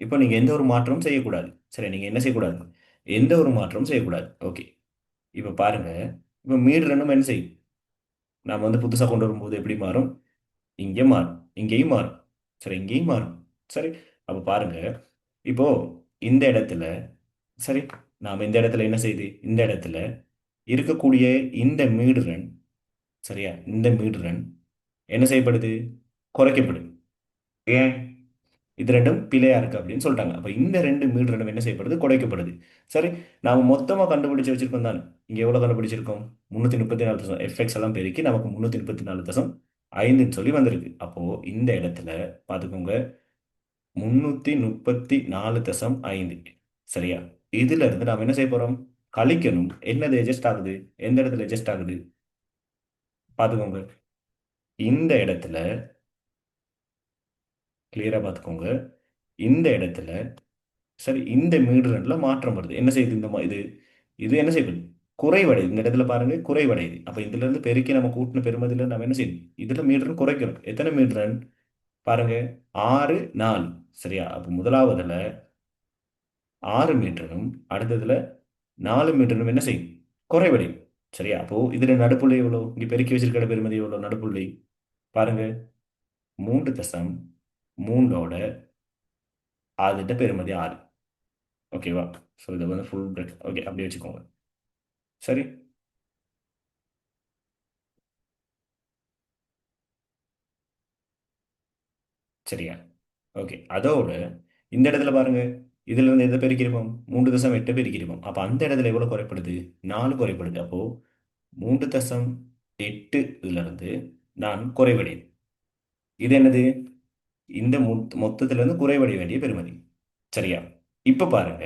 இப்போ நீங்க எந்த ஒரு மாற்றமும் செய்யக்கூடாது. சரி, நீங்க என்ன செய்யக்கூடாது? எந்த ஒரு மாற்றமும் செய்யக்கூடாது. ஓகே, இப்போ பாருங்க, இப்போ மீடு ரெண்டும் என்ன செய்யும்? நாம வந்து புதுசா கொண்டு வரும்போது எப்படி மாறும்? இங்கே மாறும், இங்கேயும் மாறும். சரி, இங்கேயும் மாறும். சரி, அப்போ பாருங்க, இப்போ இந்த இடத்துல, சரி, நாம இந்த இடத்துல என்ன செய்யுது? இந்த இடத்துல இருக்கக்கூடிய இந்த மீடுரன், சரியா, இந்த மீடுரன் என்ன செய்யப்படுது? குறைக்கப்படுது. ஏன்? இது ரெண்டும் பிழையா இருக்கு அப்படின்னு சொல்லிட்டாங்க. அப்ப இந்த 2 மீடுரனும் என்ன செய்யப்படுது? குறைக்கப்படுது. சரி, நாம மொத்தமா கண்டுபிடிச்சு வச்சிருக்கோம் தானே. இங்க எவ்வளவு கண்டுபிடிச்சிருக்கோம்? 334 எஃப்எக்ஸ் எல்லாம் பெருக்கி நமக்கு 334.5ன்னு சொல்லி வந்திருக்கு. அப்போ இந்த இடத்துல பார்த்துக்கோங்க, 334.5. சரியா? இதுல இருந்து நாம என்ன செய்ய போறோம்? கழிக்கணும். என்னது எஜஸ்ட் ஆகுது? எந்த இடத்துல எஜஸ்ட் ஆகுது? பார்த்துக்கோங்க, இந்த இடத்துல கிளியரா பார்த்துக்கோங்க. இந்த இடத்துல சரி இந்த மீடுரன்ல மாற்றம் வருது. என்ன செய்யுது இது இது என்ன செய்யுது? குறைவடையுது. இந்த இடத்துல பாருங்க குறைவடையுது. அப்ப இதுல இருந்து பெருக்கி நம்ம கூட்டின பெருமதியில நம்ம என்ன செய்யணும்? இதுல மீடுரன் குறைக்கணும். எத்தனை மீடுரன் பாருங்க? 6 4. சரியா? அப்ப முதலாவதுல 6 மீட்டரும் அடுத்ததுல 4 மீட்டரும் என்ன செய்யும்? குறைவடையும். சரியா? அப்போ இதுல நடுப்புள்ளி எவ்வளோ? இங்க பெருக்கி வச்சிருக்கிற பெருமதி எவ்வளோ நடுப்புள்ளி? பாருங்க 3.3ஓட அதுட்ட பெருமதி 6. ஓகேவா? ஸோ இதை வந்து ஃபுல் பிரேக் ஓகே அப்படி வச்சுக்கோங்க. சரி, சரியா? ஓகே. அதோட இந்த இடத்துல பாருங்க இதுல இருந்து எதை பெருக்கிருப்போம்? 3.8 பெருக்கிருப்போம். அப்ப அந்த இடத்துல எவ்வளவு குறைப்படுது? 4 குறைப்படுது. அப்போ 3.8 இதுல இருந்து நான் குறைவடையுது. இது என்னது? இந்த மொத்தத்துல இருந்து குறைவடைய வேண்டிய பெறுமதி. சரியா? இப்ப பாருங்க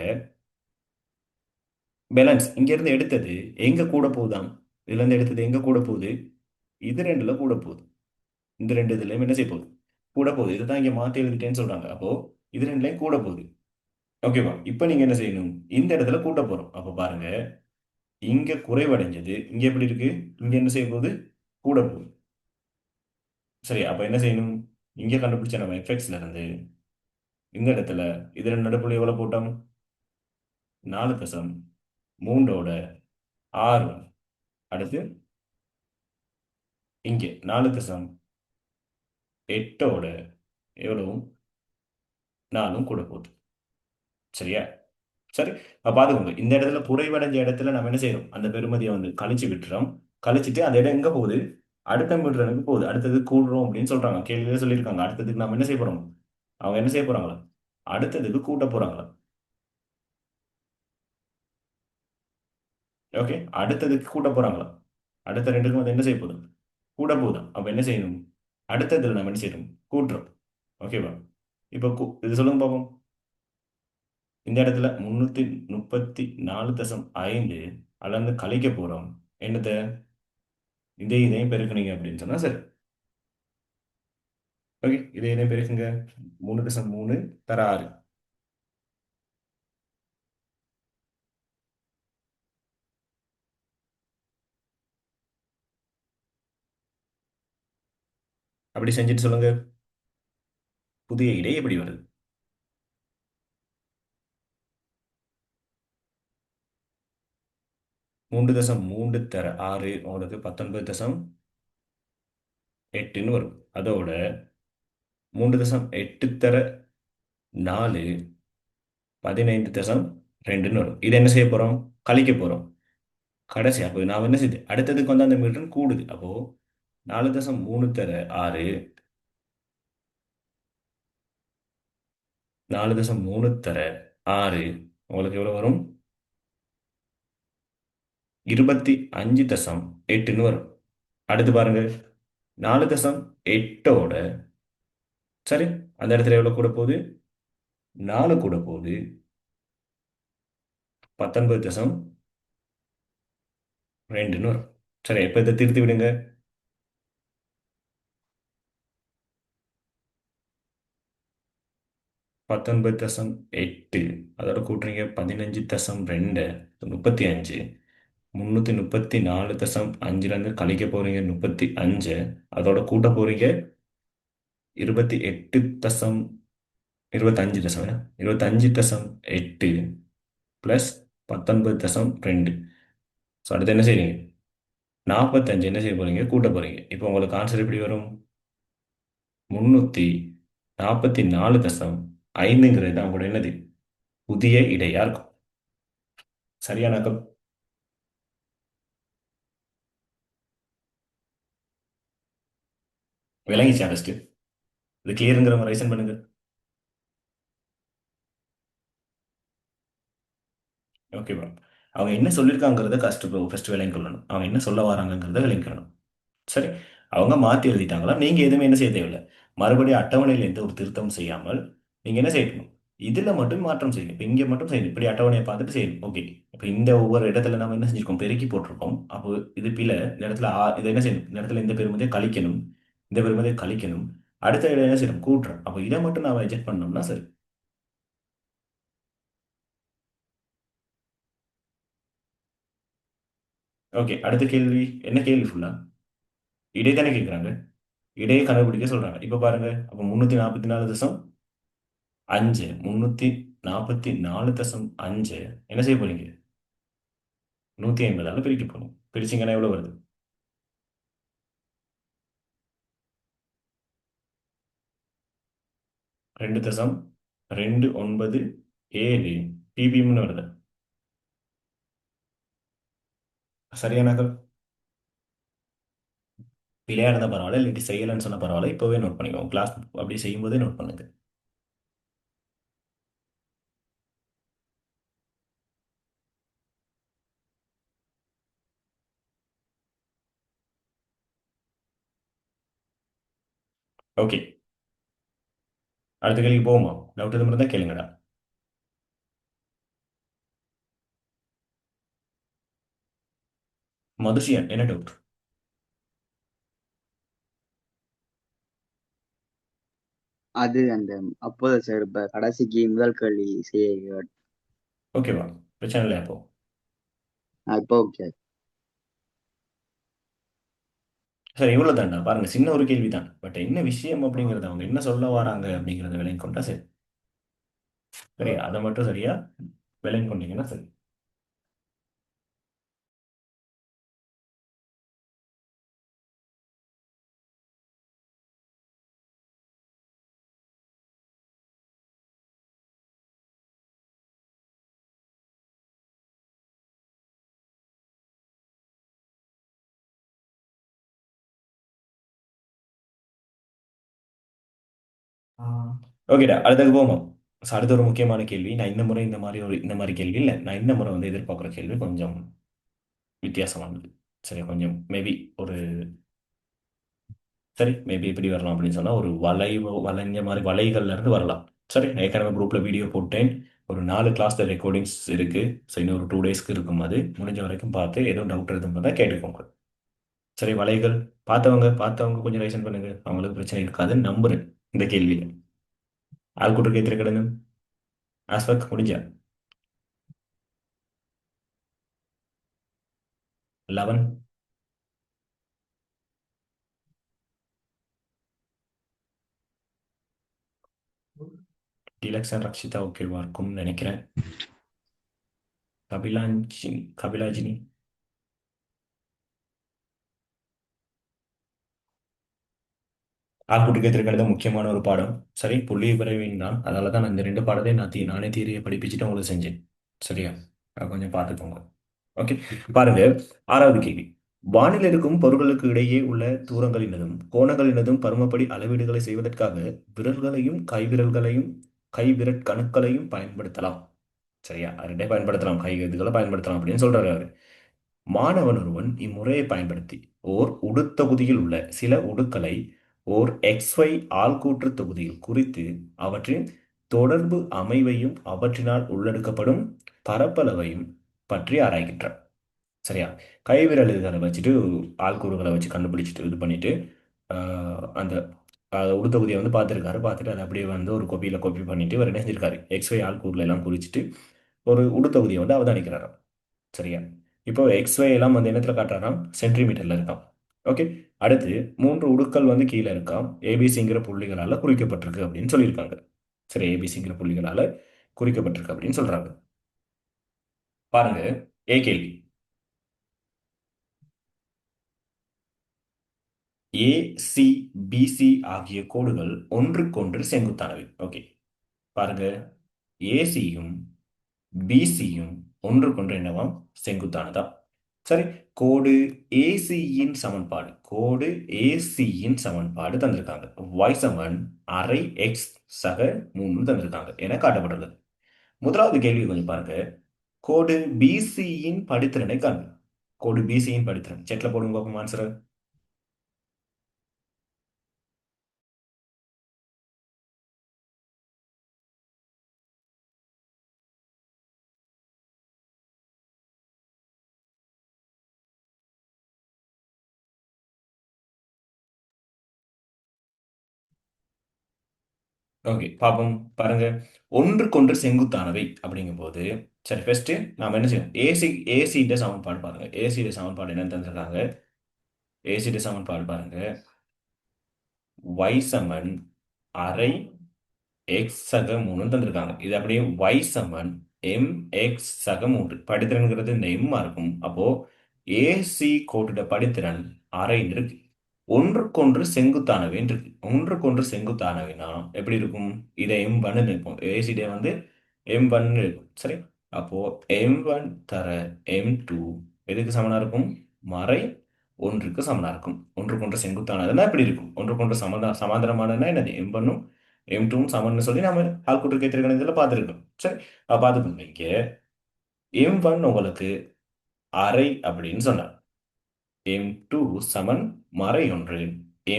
பேலன்ஸ் இங்க இருந்து எடுத்தது எங்க கூட போகுதாம்? இதுல இருந்து எடுத்தது எங்க கூட போகுது? இது ரெண்டுல கூட போகுது. இந்த ரெண்டு இதுலயும் என்ன செய்ய போகுது? கூட போகுது. இதுதான் இங்க மாத்தி எழுதிட்டேன்னு சொல்றாங்க. அப்போ இது ரெண்டுலயும் கூட போகுது. ஓகேவா? இப்போ நீங்க என்ன செய்யணும்? இந்த இடத்துல கூட்ட போறோம். அப்ப பாருங்க இங்க குறைவடைஞ்சது இங்க எப்படி இருக்கு? இங்க என்ன செய்ய போகுது? கூட போகுது. சரி, அப்ப என்ன செய்யணும்? இங்க கண்டுபிடிச்ச நம்ம எஃப்எக்ஸ்ல இருந்து இந்த இடத்துல இதுல நடுப்புள்ளி எவ்வளவு போட்டோம்? 4.3ஓட 6. அடுத்து இங்க 4.8ஓட எவ்வளவும் 4 கூட போகுது. சரியா? சரி, அப்ப பாத்துக்கோங்க இந்த இடத்துல குறைவடைஞ்ச இடத்துல நம்ம என்ன செய்யறோம்? அந்த பெருமதியை வந்து கழிச்சு விட்டுறோம். கழிச்சிட்டு அந்த இடம் எங்க போகுது? அடுத்த மீட்டருக்கு போகுது. அடுத்தது கூடுறோம் அப்படின்னு சொல்றாங்க. கேள்வியிலே சொல்லியிருக்காங்க. அடுத்ததுக்கு நம்ம என்ன செய்ய போறோம்? அவங்க என்ன செய்ய போறாங்களா? அடுத்ததுக்கு கூட்ட போறாங்களா? ஓகே, அடுத்ததுக்கு கூட்ட போறாங்களா? அடுத்த ரெண்டுக்கும் வந்து என்ன செய்ய போகுது? கூட போகுது. அப்ப என்ன செய்யணும்? அடுத்ததுல நம்ம என்ன செய்யணும்? கூட்டுறோம். ஓகேவா? இப்போ இது சொல்லுங்க பாப்போம். இந்த இடத்துல 334.5 அளந்து கழிக்க போறோம். என்னத்தை? இதையும் பெருக்குனீங்க அப்படின்னு சொன்னா சரி. ஓகே, இதையும் பெருக்குங்க. 3.3 தர 6. அப்படி செஞ்சுட்டு சொல்லுங்க புதிய இடை எப்படி வருது? 3.3 தர 6 உங்களுக்கு 19.8ன்னு வரும். அதோட 3.8 தர 4 15.2ன்னு வரும். இது என்ன செய்ய போறோம்? கழிக்க போறோம். கடைசி அப்போ நான் என்ன செய்யுது? அடுத்ததுக்கு வந்து அந்த மீட்டர் கூடுது. அப்போ 4.3 தர 6 4.3 தர 6 உங்களுக்கு எவ்வளவு வரும்? 25.8ன்னு வரும். அடுத்து பாருங்க 4.8ஓட சரி அந்த இடத்துல எவ்வளவு கூட போகுது? 4 கூட போகுது. 19.2ன்னு வரும். சரி, இப்ப இதை திருத்தி விடுங்க. 19.8 அதோட கூட்டுறீங்க 15.2 35. 334.5லேருந்து கழிக்க போறீங்க 35. அதோட கூட்ட போறீங்க 25.8 ப்ளஸ் 19.2. ஸோ அடுத்து என்ன செய்றீங்க? 45 என்ன செய்ய போறீங்க? கூட்ட போறீங்க. இப்போ உங்களுக்கு ஆன்சர் எப்படி வரும்? 344.5ங்கிறது தான் உங்களோட என்னது? புதிய இடையா இருக்கும். சரியானாக்கம்? விளங்கிச்சா ஃபர்ஸ்ட்? இது கிளியருங்கிறவங்க ரைசன் பண்ணுங்க. ஓகேவா? அவங்க என்ன சொல்லியிருக்காங்கிறத ஃபர்ஸ்ட் விளங்கி கொள்ளணும். அவங்க என்ன சொல்ல வராங்கங்கிறத விளங்கிக்கணும். சரி, அவங்க மாற்றி எழுதிட்டாங்களா? நீங்கள் எதுவுமே என்ன செய்ய தேவையில்லை. மறுபடியும் அட்டவணையில் எந்த ஒரு திருத்தமும் செய்யாமல் நீங்கள் என்ன செய்யணும்? இதில் மட்டும் மாற்றம் செய்யணும். இப்போ இங்கே மட்டும் செய்யணும். இப்படி அட்டவணையை பார்த்துட்டு செய்யணும். ஓகே, இப்போ இந்த ஒவ்வொரு இடத்துல நம்ம என்ன செஞ்சிருக்கோம்? பெருக்கி போட்டிருக்கோம். அப்போ இது பிழை. இந்த இடத்துல இதை என்ன செய்யணும்? இந்த இடத்துல இந்த பெருமதியை கழிக்கணும். இந்த பெருமதியை கழிக்கணும். அடுத்த இடம் என்ன செய்யணும் கூட்டுறோம். அப்போ இதை மட்டும் நாம ரிஜெக்ட் பண்ணோம்னா சரி. ஓகே, அடுத்த கேள்வி என்ன கேள்வி ஃபுல்லா இடை தானே கேட்குறாங்க. இடையை கண்டுபிடிக்க சொல்றாங்க. இப்போ பாருங்க, அப்போ 344.5 344.5 என்ன செய்ய போறீங்க? 150ஆல பிரிக்க போறோம். பிரிச்சிங்கன்னா எவ்வளவு வருது? 2.297 ppmன்னு வருது. சரியானாக்கள் பிழையா இருந்தால் பரவாயில்ல, இல்லாட்டி செய்யலைன்னு சொன்ன பரவாயில்ல. இப்போவே நோட் பண்ணிக்கோங்க. கிளாஸ் அப்படி செய்யும்போதே நோட் பண்ணுங்க. ஓகே, அடுத்த கேள்விக்கு போவோமா? டவுட் எதுவும் இருந்தால் கேளுங்கடா. மதுஷியன் என்ன டவுட்? அது அந்த அப்போது சார் இப்ப கடைசிக்கு முதல் கேள்வி செய்ய ஓகேவா, பிரச்சனை இல்லை. அப்போ இப்போ ஓகே. சரி, இவ்வளோ தான்டா. பாருங்க, சின்ன ஒரு கேள்வி தான். பட் என்ன விஷயம் அப்படிங்கிறத அவங்க என்ன சொல்ல வராங்க அப்படிங்கிறத விளங்கி கொண்டா சரி. சரி, அதை மட்டும் சரியா விளங்கி கொண்டீங்கன்னா சரி. ஓகேடா, அடுத்தது போவோம். So, அடுத்த ஒரு முக்கியமான கேள்வி. நான் இந்த முறை இந்த மாதிரி கேள்வி இல்லை. நான் இந்த முறை வந்து எதிர்பார்க்குற கேள்வி கொஞ்சம் வித்தியாசமானது. சரி, கொஞ்சம் மேபி ஒரு சரி மேபி எப்படி வரலாம் அப்படின்னு சொன்னா ஒரு வளைஞ்ச மாதிரி வலைகள்ல இருந்து வரலாம். சரி, நான் ஏற்கனவே குரூப்ல வீடியோ போட்டேன். ஒரு 4 கிளாஸ்ல ரெக்கார்டிங்ஸ் இருக்கு. ஸோ இன்னும் ஒரு 2 டேஸ்க்கு இருக்கும். அது முடிஞ்ச வரைக்கும் பார்த்து எதுவும் டவுட் எதுவும் தான் கேட்டுக்கோங்க. சரி, வலைகள் பார்த்தவங்க கொஞ்சம் ரைசன் பண்ணுங்க. அவங்களுக்கு பிரச்சனை இருக்காதுன்னு நம்புறேன். இந்த கேள்வியில ஆள் கூட்டு கேத்திருக்கணும். ஆஸ்பெக்ட் முடிஞ்சா 11 டிலக்ஷன் ரக்ஷிதா ஓகேவா இருக்கும்னு நினைக்கிறேன். கபிலாஜினி ஆள்கூட்டு கேத்திருக்கிறது முக்கியமான ஒரு பாடம். சரி, புள்ளி விரைவின் தான். அதனால தான் நான் இந்த 2 பாடத்தையும் நானே தீரியை படிப்பிச்சுட்டு உங்களுக்கு செஞ்சேன். சரியா, கொஞ்சம் பார்த்துக்கோங்க. ஓகே, பாருங்க. 6வது கேள்வி. வானில் இருக்கும் பொருட்களுக்கு இடையே உள்ள தூரங்களினதும் கோணங்களினதும் பருமப்படி அளவீடுகளை செய்வதற்காக விரல்களையும் கைவிரற்கணுக்களையும் பயன்படுத்தலாம். சரியா, ரெண்டே பயன்படுத்தலாம். கை இதுகளை பயன்படுத்தலாம் அப்படின்னு சொல்றாரு அவரு. மாணவன் ஒருவன் இம்முறையை பயன்படுத்தி ஓர் உடுத்தொகுதியில் உள்ள சில உடுக்களை ஓர் XY ஆள்கூற்று தொகுதியில் குறித்து அவற்றின் தொடர்பு அமைவையும் அவற்றினால் உள்ளெடுக்கப்படும் பரப்பளவையும் பற்றி ஆராய்கின்றார். சரியா, கைவிரல் இதுகளை வச்சுட்டு ஆள்கூறுகளை வச்சு கண்டுபிடிச்சிட்டு இது பண்ணிட்டு அந்த உடுத்தொகுதியை வந்து பார்த்துருக்காரு. பார்த்துட்டு அதை அப்படியே வந்து ஒரு கோப்பி பண்ணிட்டு இவர் என்ன செஞ்சிருக்காரு, XY ஆள்கூறுல எல்லாம் குறிச்சிட்டு ஒரு உடுத்தொகுதியை வந்து அவதானிக்கிறாராம். சரியா, இப்போ XY எல்லாம் வந்து என்னத்துல காட்டுறாராம், சென்டிமீட்டர்ல இருக்கான். ஓகே, அடுத்து 3 உடுக்கள் வந்து கீழே இருக்காம், ஏபிசிங்கிற புள்ளிகளால குறிக்கப்பட்டிருக்கு அப்படின்னு சொல்லியிருக்காங்க. சரி, ஏபிசிங்கிற புள்ளிகளால குறிக்கப்பட்டிருக்கு அப்படின்னு சொல்றாங்க. பாருங்க, கேள்வி. ACBC ஆகிய கோடுகள் ஒன்றுக்கொன்று செங்குத்தானவை. ஓகே, பாருங்க, ஏசியும் பிசியும் ஒன்றுக்கொன்று என்னவாம், செங்குத்தானதா. சரி, கோடு ஏசியின் சமன்பாடு தந்திருக்காங்க. y சமன் அரை x சக 3 தந்திருக்காங்க என காட்டப்பட்டுள்ளது. முதலாவது கேள்வி கொஞ்சம் பாருங்க. கோடு பிசியின் படித்திறனை காண்க. கோடு பிசியின் படித்திறன் செக்ல போடுங்க பார்ப்போம் ஆன்சர். ஓகே பாப்போம். பாருங்க, ஒன்றுக்கொன்று செங்குத்தானவை அப்படிங்கும்போது, சரி ஃபர்ஸ்ட் நாம என்ன செய்யணும்? ஏசிட சமன்பாடு பாருங்க. ஏசிட சமன்பாடு என்னன்னு தந்திருக்காங்க? ஏசிட சமன்பாடு பாருங்க. y சமன் அரை எக்ஸ் சக 3 தந்திருக்காங்க. இது அப்படியே y சமன் எம் எக்ஸ் சக 3. படித்திறன்கிறது இந்த m இருக்கும். அப்போ ஏசி கோட்டுட படித்திறன் அரைன்னு இருக்கு. ஒன்றுக்கொன்று செங்குத்தானவைன்னு இருக்கு. ஒன்றுக்கொன்று செங்குத்தானவைனா எப்படி இருக்கும்? இதை m1 இருக்கும். ஏசிட வந்து m1 இருக்கும். சரி, அப்போ m1 தர m2 எதுக்கு சமனா இருக்கும்? மறை ஒன்றுக்கு சமனா இருக்கும். ஒன்றுக்கொன்று செங்குத்தானதுன்னா எப்படி இருக்கும்? ஒன்றுக்கொன்று சமாந்தரமானதுன்னா என்னது? m1ம் m2ம் சமன்னு சொல்லி நம்ம ஆள்கூட்டு கேத்திருக்கணும் பார்த்துருக்கோம். சரி, பார்த்துக்கோங்க. இங்க m1 உங்களுக்கு அரை அப்படின்னு சொன்னார். m2 சமன் மறை ஒன்று.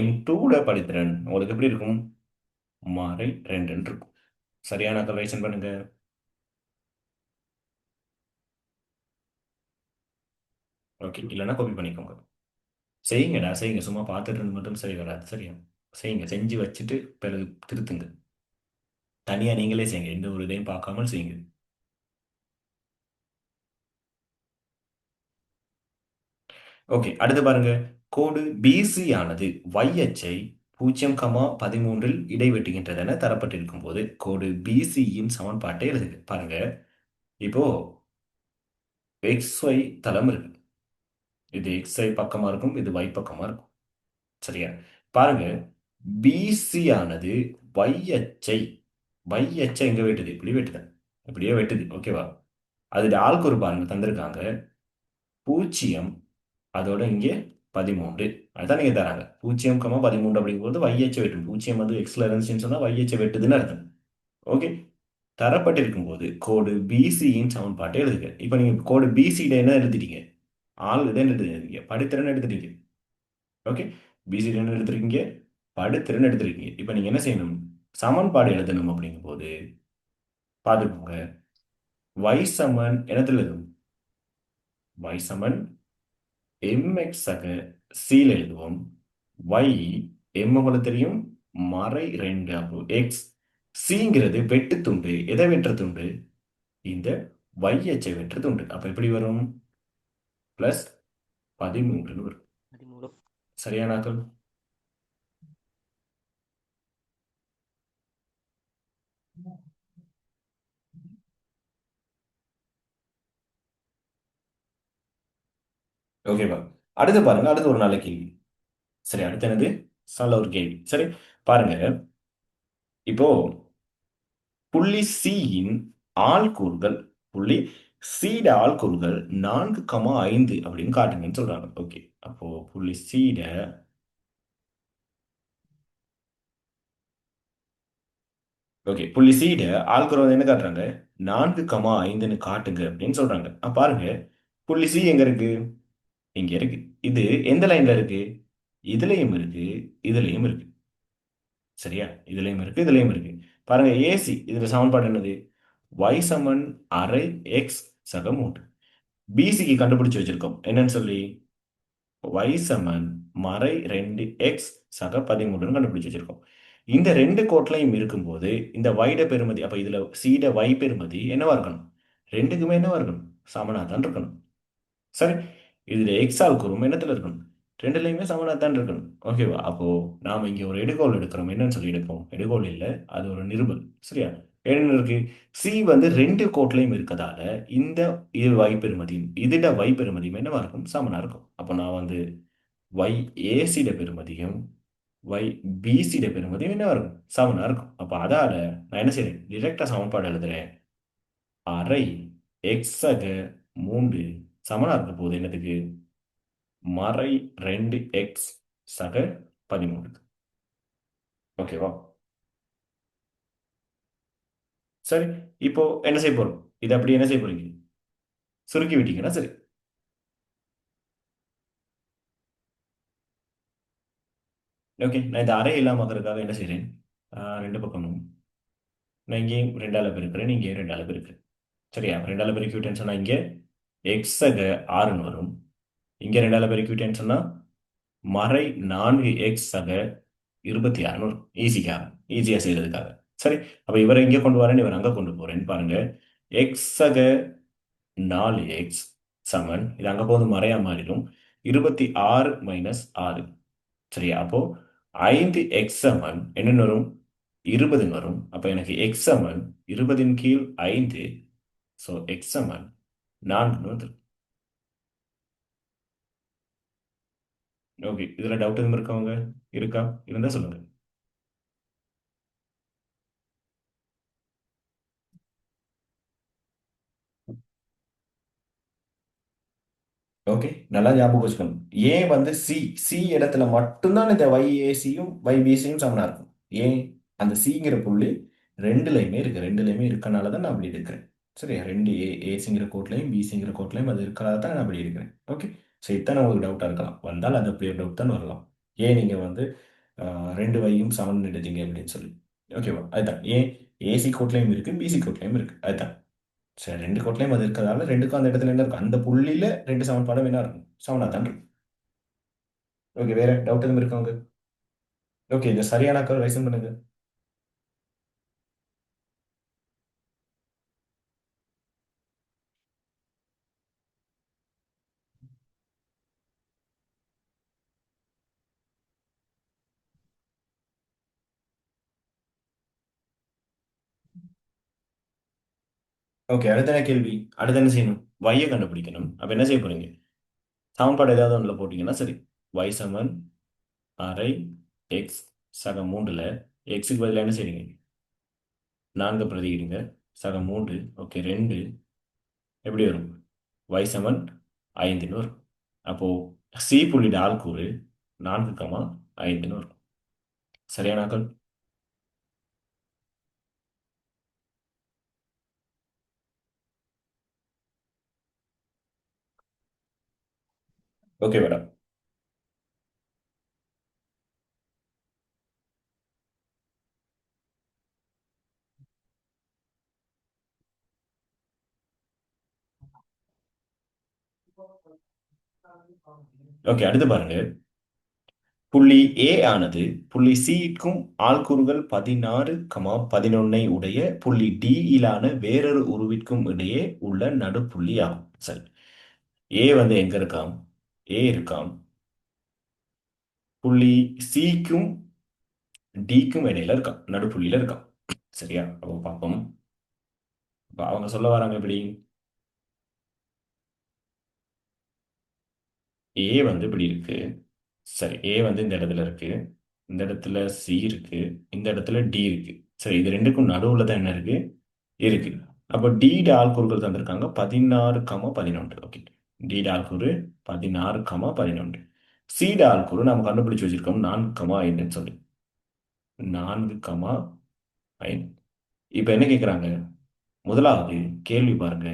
m2 படித்திறன் உங்களுக்கு எப்படி இருக்கும்? மறை 2 இருக்கும். சரியான கல்குலேஷன் பண்ணுங்க. ஓகே, இல்லைன்னா காப்பி பண்ணிக்கோங்க. செய்யுங்கடா, செய்யுங்க. சும்மா பார்த்துட்டு இருந்து மட்டும் சரி வராது. சரியா, செய்யுங்க. செஞ்சு வச்சுட்டு பிறகு திருத்துங்க. தனியா நீங்களே செய்யுங்க. எந்த ஒரு இதையும் பார்க்காமல் செய்யுங்க. ஓகே, அடுத்து பாருங்க. கோடு பிசி ஆனது y அச்சை 0,13 இடைவெட்டுகின்றது என தரப்பட்டிருக்கும் போது கோடு பிசியின் சமன்பாட்டை எழுதுங்க. பாருங்க, இப்போ XY தளம் இருக்கு. இது XY பக்கமா இருக்கும், இது Y பக்கமா இருக்கும். சரியா, பாருங்க, பிசி ஆனது y அச்சை எங்க வெட்டுது? இப்படி வெட்டுது, இப்படியே வெட்டுது. ஓகேவா? அது ஆள்கூறு பாருங்க தந்திருக்காங்க 0, அதோட இங்கே 13. அதுதான் நீங்க தராங்க. 0,13 அப்படிங்கும்போது YH வெட்டும். 0 வந்து எக்ஸ்ல இருந்துச்சுன்னு சொன்னா YH வெட்டுதுன்னு அர்த்தம். ஓகே, தரப்பட்டிருக்கும் போது கோடு பிசியின் சமன்பாட்டை எழுதுங்க. இப்போ நீங்க கோடு பிசியில என்ன எழுதிட்டீங்க? ஆள் இதை எழுதுறீங்க, படித்திறன் எடுத்துட்டீங்க. ஓகே, பிசியில என்ன எடுத்துருக்கீங்க? படித்திறன் எடுத்துருக்கீங்க. இப்போ நீங்க என்ன செய்யணும்? சமன்பாடு எழுதணும். அப்படிங்கும்போது பார்த்துக்கோங்க, y சமன் என்னத்துல எழுதணும்? y சமன் mx சக cல எழுதுவோம். y m உங்களுக்கு தெரியும், மறை 2. அப்போ x cங்கிறது வெட்டு துண்டு. எதை வெற்ற துண்டு? இந்த y அச்சை வெற்ற துண்டு. அப்ப எப்படி வரும்? பிளஸ் 13 வரும். 13. சரியானாக்கள்? ஓகேவா? அடுத்து பாருங்க, அடுத்து ஒரு நல்ல கேள்வி. சரி, அடுத்து என்னது? நல்ல ஒரு கேள்வி. சரி, பாருங்க, இப்போ புள்ளி சியின் ஆள்கூறுகள், புள்ளி சீட ஆள்கூறுகள் 4,5 அப்படின்னு காட்டுங்கன்னு சொல்றாங்க. ஓகே, அப்போ புள்ளி சீட ஓகே, புள்ளி சீட ஆள்கூறு வந்து என்ன காட்டுறாங்க? 4,5ன்னு காட்டுங்க அப்படின்னு சொல்றாங்க. பாருங்க, புள்ளி சி எங்க இருக்கு? இங்க இருக்கு. இது எந்த லைன்ல இருக்கு? இதுலயும் இருக்கு, இதுலயும் இருக்கு. சரியா, இதுலயும் இருக்கு, இதுலயும் இருக்கு. பாருங்க, ஏசி இதுல சமன்பாடு என்னது? y சமன் அரை எக்ஸ் சக 3. பிசிக்கு கண்டுபிடிச்சு வச்சிருக்கோம் என்னன்னு சொல்லி, y சமன் மறை 2 எக்ஸ் சக 13 கண்டுபிடிச்சு வச்சிருக்கோம். இந்த ரெண்டு கோட்லையும் இருக்கும்போது இந்த வைட பெருமதி, அப்ப இதுல சீட y பெருமதி என்னவா இருக்கணும்? ரெண்டுக்குமே என்னவா இருக்கணும்? சமனா தான் இருக்கணும். சரி, இதுல எக்ஸ் ஆள்கூறும் என்னத்துல இருக்கணும்? ரெண்டுலையுமே சமனா தான் இருக்கணும். ஓகேவா? அப்போ நாம இங்க ஒரு எடுகோல் எடுக்கிறோம். என்னன்னு சொல்லி எடுப்போம்? எடுகோல் இல்ல, அது ஒரு நிருபல். சரியா, என்ன இருக்கு? சி வந்து ரெண்டு கோட்லையும் இருக்கதால இந்த இது y பெருமதியும் இதுட y பெருமதியும் என்னவா இருக்கும்? சமனா இருக்கும். அப்போ நான் வந்து y ஏசிட பெருமதியும் y பிசிட பெருமதியும் என்னவா இருக்கும்? சமனா இருக்கும். அப்ப அதால நான் என்ன செய்றேன்? டிரெக்டா சமன்பாடு எழுதுறேன். அரை எக்ஸ் சக 3 சமனா இருக்க போகுது என்னதுக்கு? மறை 2 எக்ஸ் சக 13. ஓகேவா? சரி, இப்போ என்ன செய்ய போறோம்? இது அப்படி என்ன செய்ய போறீங்க? சுருக்கி விட்டீங்கன்னா சரி. ஓகே, நான் இந்த அறை இல்லாம இருக்கிறதுக்காக என்ன செய்றேன்? ரெண்டு பக்கமும் நான் இங்கேயும் 2ஆல பெருக்கிறேன், இங்கேயும் 2ஆல பெருக்கிறேன். சரியா, 2ஆல பெருக்கி விட்டேன்னு சொன்னா இங்க எக்ஸ் சக 6ன்னு வரும். இங்க 2ஆல பெருக்கி விட்டேன்னு சொன்னா மறை 4 எக்ஸ் சக 26 வரும். ஈஸியா செய்யறதுக்காக. சரி, அப்ப இவரை இங்க கொண்டு வரேன், இவர் அங்க கொண்டு போறேன்னு பாருங்க. எக்ஸக 4x சமன் இது அங்க போது மறையா மாறிடும் 26 மைனஸ் 6. சரியா? அப்போ 5x சமன் என்னன்னு வரும்? 20 வரும். அப்ப எனக்கு x சமன் 20 கீழ் 5. ஸோ x சமன் 4 வந்து. ஓகே, இதுல டவுட் எதுவும் இருக்கவங்க? இருக்கா? இருந்தா சொல்லுங்க. ஓகே, நல்லா ஞாபகம் வச்சுக்கணும். ஏன் வந்து சி சி இடத்துல மட்டும்தான் இந்த YACயும் YBCயும் சமனா இருக்கும். ஏன்? அந்த சிங்கிற புள்ளி ரெண்டுலையுமே இருக்கு. ரெண்டுலையுமே இருக்கனால தான் நான் அப்படி இருக்கிறேன். சரியா? ரெண்டு ஏசிங்கிற கோட்லையும் பிசிங்கிற கோட்லையும் அது இருக்கனால தான் நான் அப்படி இருக்கிறேன். ஓகே, ஸோ இத்தனை உங்களுக்கு டவுட்டாக இருக்கலாம். வந்தால் அது அப்படியே டவுட் தான் வரலாம். ஏன் நீங்கள் வந்து ரெண்டு வையும் சமன் எடுத்தீங்க அப்படின்னு சொல்லி. ஓகேவா? அதுதான் ஏன் ஏசி கோட்லையும் இருக்கு, பிசி கோட்லையும் இருக்கு. அதுதான். சரி, ரெண்டு கோட்லையும் அது இருக்கிறதால ரெண்டுக்கும் அந்த இடத்துல என்ன இருக்கும்? அந்த புள்ளியில ரெண்டு சமன்பாடும் என்ன இருக்கும்? சமனா தான் இருக்கும். ஓகே, வேற டவுட் எதுவும் இருக்கவங்க? ஓகே, இந்த சரியான ரைசன் பண்ணுங்க. ஓகே, அடுத்த என்ன கேள்வி? அடுத்து என்ன செய்யணும்? y கண்டுபிடிக்கணும். அப்ப என்ன செய்ய போறீங்க? சமன்பாடு ஏதாவது ஒன்றுல போட்டீங்கன்னா சரி. y சமன் அரை எக்ஸ் சக மூன்றுல எக்ஸுக்கு பதிலாக என்ன செய்றீங்க? 4 பிரதியிடுங்க. சக 3. ஓகே, 2 எப்படி வரும்? y சமன் 5ன்னு வரும். அப்போ சி புள்ளி ஆள்கூறு 4,5ன்னு வரும். சரியானாக்கள்? Okay madam. ஓகே, அடுத்து பாருங்க. புள்ளி ஏ ஆனது புள்ளி சிக்கும் ஆள்கூறுகள் 16, 11 உடைய புள்ளி டி இலான வேறொரு உருவிற்கும் இடையே உள்ள நடுப்புள்ளி ஆகும். சரி, ஏ வந்து எங்க இருக்காம்? ஏ இருக்காம் புள்ளி சிக்கும் டிக்கும் இடையில இருக்காம், நடுப்புள்ளியில இருக்காம். சரியா? அப்போ பார்ப்போம். அப்ப அவங்க சொல்ல வராங்க எப்படி? ஏ வந்து இப்படி இருக்கு. சரி, ஏ வந்து இந்த இடத்துல இருக்கு, இந்த இடத்துல சி இருக்கு, இந்த இடத்துல டி இருக்கு. சரி, இது ரெண்டுக்கும் நடுவுல தான் என்ன இருக்கு? இருக்கு. அப்போ டி ஆள்கூறுகள் தந்திருக்காங்க 16, 11. ஓகே, டி ஆள்கூறு 16, 11. சி ஆள்கூறு நம்ம கண்டுபிடிச்சு வச்சிருக்கோம் 4, 5ன்னு சொல்லி. 4, 5. இப்போ என்ன கேட்குறாங்க? முதலாவது கேள்வி பாருங்க.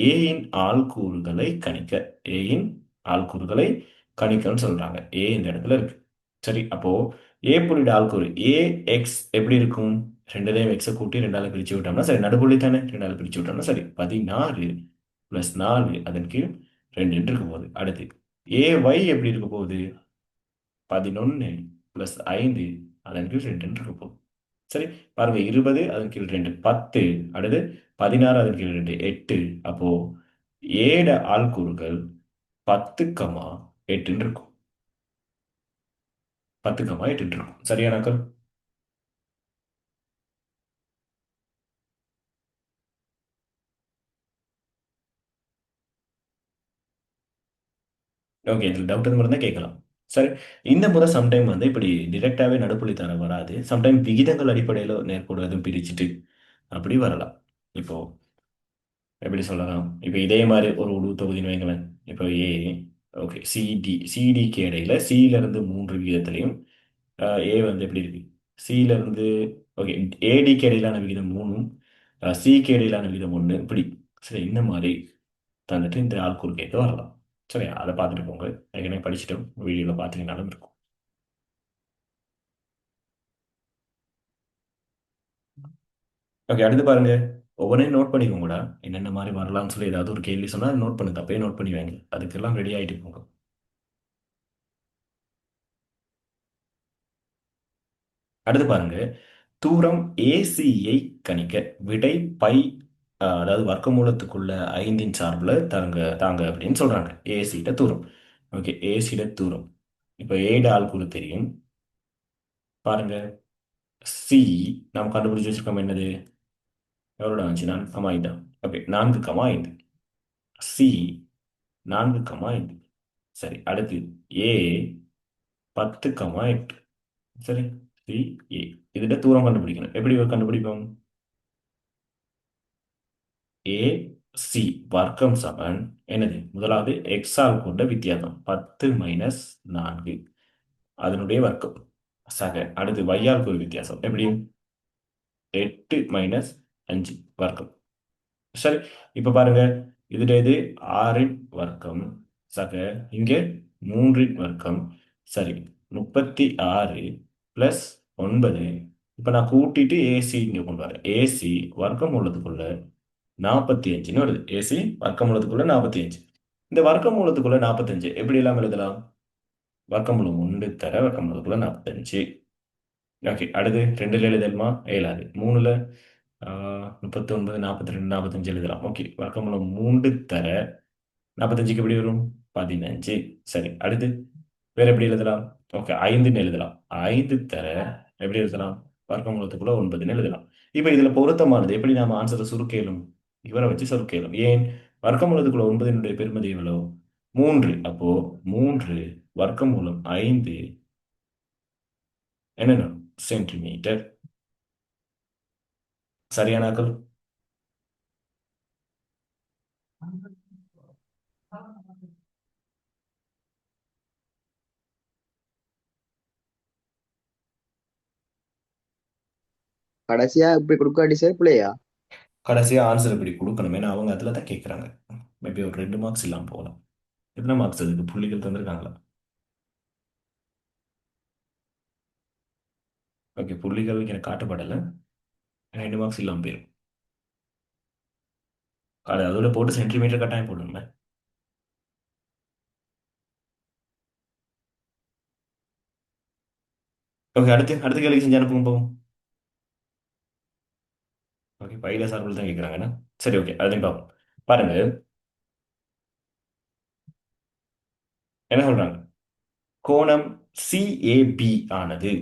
ஏயின் ஆள்கூறுகளை கணிக்க. ஏயின் ஆள்கூறுகளை கணிக்கன்னு சொல்றாங்க. ஏ இந்த இடத்துல இருக்கு. சரி, அப்போ ஏ புள்ளியோட ஆள்கூறு ஏ எக்ஸ் எப்படி இருக்கும்? ரெண்டுலையும் எக்ஸை கூட்டி ரெண்டால பிரிச்சு விட்டோம்னா சரி, நடுப்புள்ளி தானே, ரெண்டால பிரிச்சு விட்டோம்னா சரி, 16 + 4 அதன் கீழ் 2 இருக்க போகுது. அடுத்து ஏ ஒய் எப்படி இருக்க போகுது? 11 + 5 அதன் கீழ் 2 இருக்க போகுது. சரி, பாருங்க, 20 அதன் கீழ் 2 10. அடுத்து 16 அதன் கீழ் 2 8. அப்போ ஏட ஆள்கூறுகள் 10, 8 இருக்கும். 10, 8 இருக்கும். சரியானாக்கள்? ஓகே, இதில் டவுட் எதுவும் இருந்தால் கேட்கலாம். சரி, இந்த முறை சம்டைம் வந்து இப்படி டிரெக்டாகவே நடுப்புள்ளி தர வராது. சம்டைம் விகிதங்கள் அடிப்படையில் நேர்கோடு எதுவும் பிரிச்சுட்டு அப்படி வரலாம். இப்போ எப்படி சொல்லலாம்? இப்போ இதே மாதிரி ஒரு உடு தொகுதின்னு வைங்களேன். இப்போ ஏ, ஓகே, சிடிக்கு இடையில சியில இருந்து 3 விகிதத்திலையும் ஏ வந்து எப்படி இருக்கு? சியில இருந்து, ஓகே, ஏடிக்கு இடையிலான விகிதம் 3ம் சிக்கு இடையிலான விகிதம் 1 இப்படி. சரி, இந்த மாதிரி தந்துட்டு இந்த ஆள்கூறு கேட்க வரலாம். சரி, அதை பார்த்துட்டு போங்க. ஏற்கனவே படிச்சுட்டோம், வீடியோவில் பார்த்தீங்கன்னாலும் இருக்கும். ஓகே, அடுத்து பாருங்க. ஒவ்வொன்றையும் நோட் பண்ணிக்கோங்கடா. என்னென்ன மாதிரி வரலாம்னு சொல்லி ஏதாவது ஒரு கேள்வி சொன்னால் அதை நோட் பண்ணுங்க. அப்பயே நோட் பண்ணி வைங்க. அதுக்கெல்லாம் ரெடி ஆகிட்டு போங்க. அடுத்து பாருங்க. தூரம் ஏசியை கணிக்க விடை பை, அதாவது வர்க்கமூலத்துக்குள்ள 5 சார்பில் தாங்க அப்படின்னு சொல்றாங்க. ஏசிட தூரம். ஓகே, ஏசிட தூரம். இப்போ ஏட ஆள்கூறு தெரியும். பாருங்க, சி நாம் கண்டுபிடிச்சு வச்சிருக்கோம். என்னது எவ்வளோ வந்துச்சு? 4,5. ஓகே, 4,5. சி 4,5. சரி, அடுத்து ஏ 10,8. சரி, சி ஏ இதுட தூரம் கண்டுபிடிக்கணும். எப்படி கண்டுபிடிப்போம்? ஏ சி வர்க்கம் சமன் என்னது? முதலாவது எக்ஸால் கொண்ட வித்தியாசம் 10 மைனஸ் 4 அதனுடைய வர்க்கம் சக. அடுத்து வையால் ஒரு வித்தியாசம் எப்படி? 8 மைனஸ் 5 வர்க்கம். சரி, இப்ப பாருங்க, இதுல இது 6 வர்க்கம் சக, இங்க 3 வர்க்கம். சரி, 36 பிளஸ் 9. இப்ப நான் கூட்டிட்டு ஏசி இங்க கொண்டு வரேன். ஏசி வர்க்கம் உள்ளதுக்குள்ள 45ன்னு வருது. ஏசி வர்க்கமூலத்துக்குள்ள 45. இந்த வர்க்கமூலத்துக்குள்ள 45 எப்படி எல்லாம் எழுதலாம்? வர்க்கமூலம் 1 தர வர்க்கமூலத்துக்குள்ள 45. ஓகே, அடுத்து 2ல எழுதலுமா? இயலாது. 3ல 39, 42, 45 எழுதலாம். ஓகே, வர்க்கமூலம் 3 தர 45க்கு எப்படி வரும்? 15. சரி, அடுத்து வேற எப்படி எழுதலாம்? ஓகே, 5ன்னு எழுதலாம். 5 தர எப்படி எழுதலாம்? வர்க்கமூலத்துக்குள்ள 9ன்னு எழுதலாம். இப்ப இதுல பொருத்தமானது எப்படி நாம ஆன்சரை சுருக்கேலும்? இவரை வச்சு சுருக்கேலும். ஏன்? வர்க்கமூலத்துக்குள்ள 9னுடைய பெருமதி எவ்வளோ? 3. அப்போ 3 வர்க்கமூலம் 5 என்னென்ன சென்டிமீட்டர். சரியானாக்கள்? கடைசியா இப்படி கொடுக்காட்டி சார் பிள்ளையா? கடைசியா ஆன்சர் இப்படி கொடுக்கணும். ஏன்னா அவங்க அதில் தான் கேட்குறாங்க. மேபி ஒரு 2 மார்க்ஸ் இல்லாமல் போகலாம். எத்தனை மார்க்ஸ் அதுக்கு புள்ளிகள் தந்திருக்காங்களா? ஓகே, புள்ளிகள் எனக்கு காட்டப்படலை. 2 மார்க்ஸ் இல்லாமல் போயிடும். அதோட போட்டு சென்டிமீட்டர் கட்டாயம் போடணுமே. ஓகே, அடுத்து அடுத்த கேள்வி செஞ்சு அனுப்புங்க போகும். ஓகே, பையில சார்பில் தான் கேட்குறாங்கண்ணா. சரி, ஓகே, அதையும் பார்ப்போம். பாருங்க, என்ன சொல்றாங்க? கோணம் சிஏபி ஆனது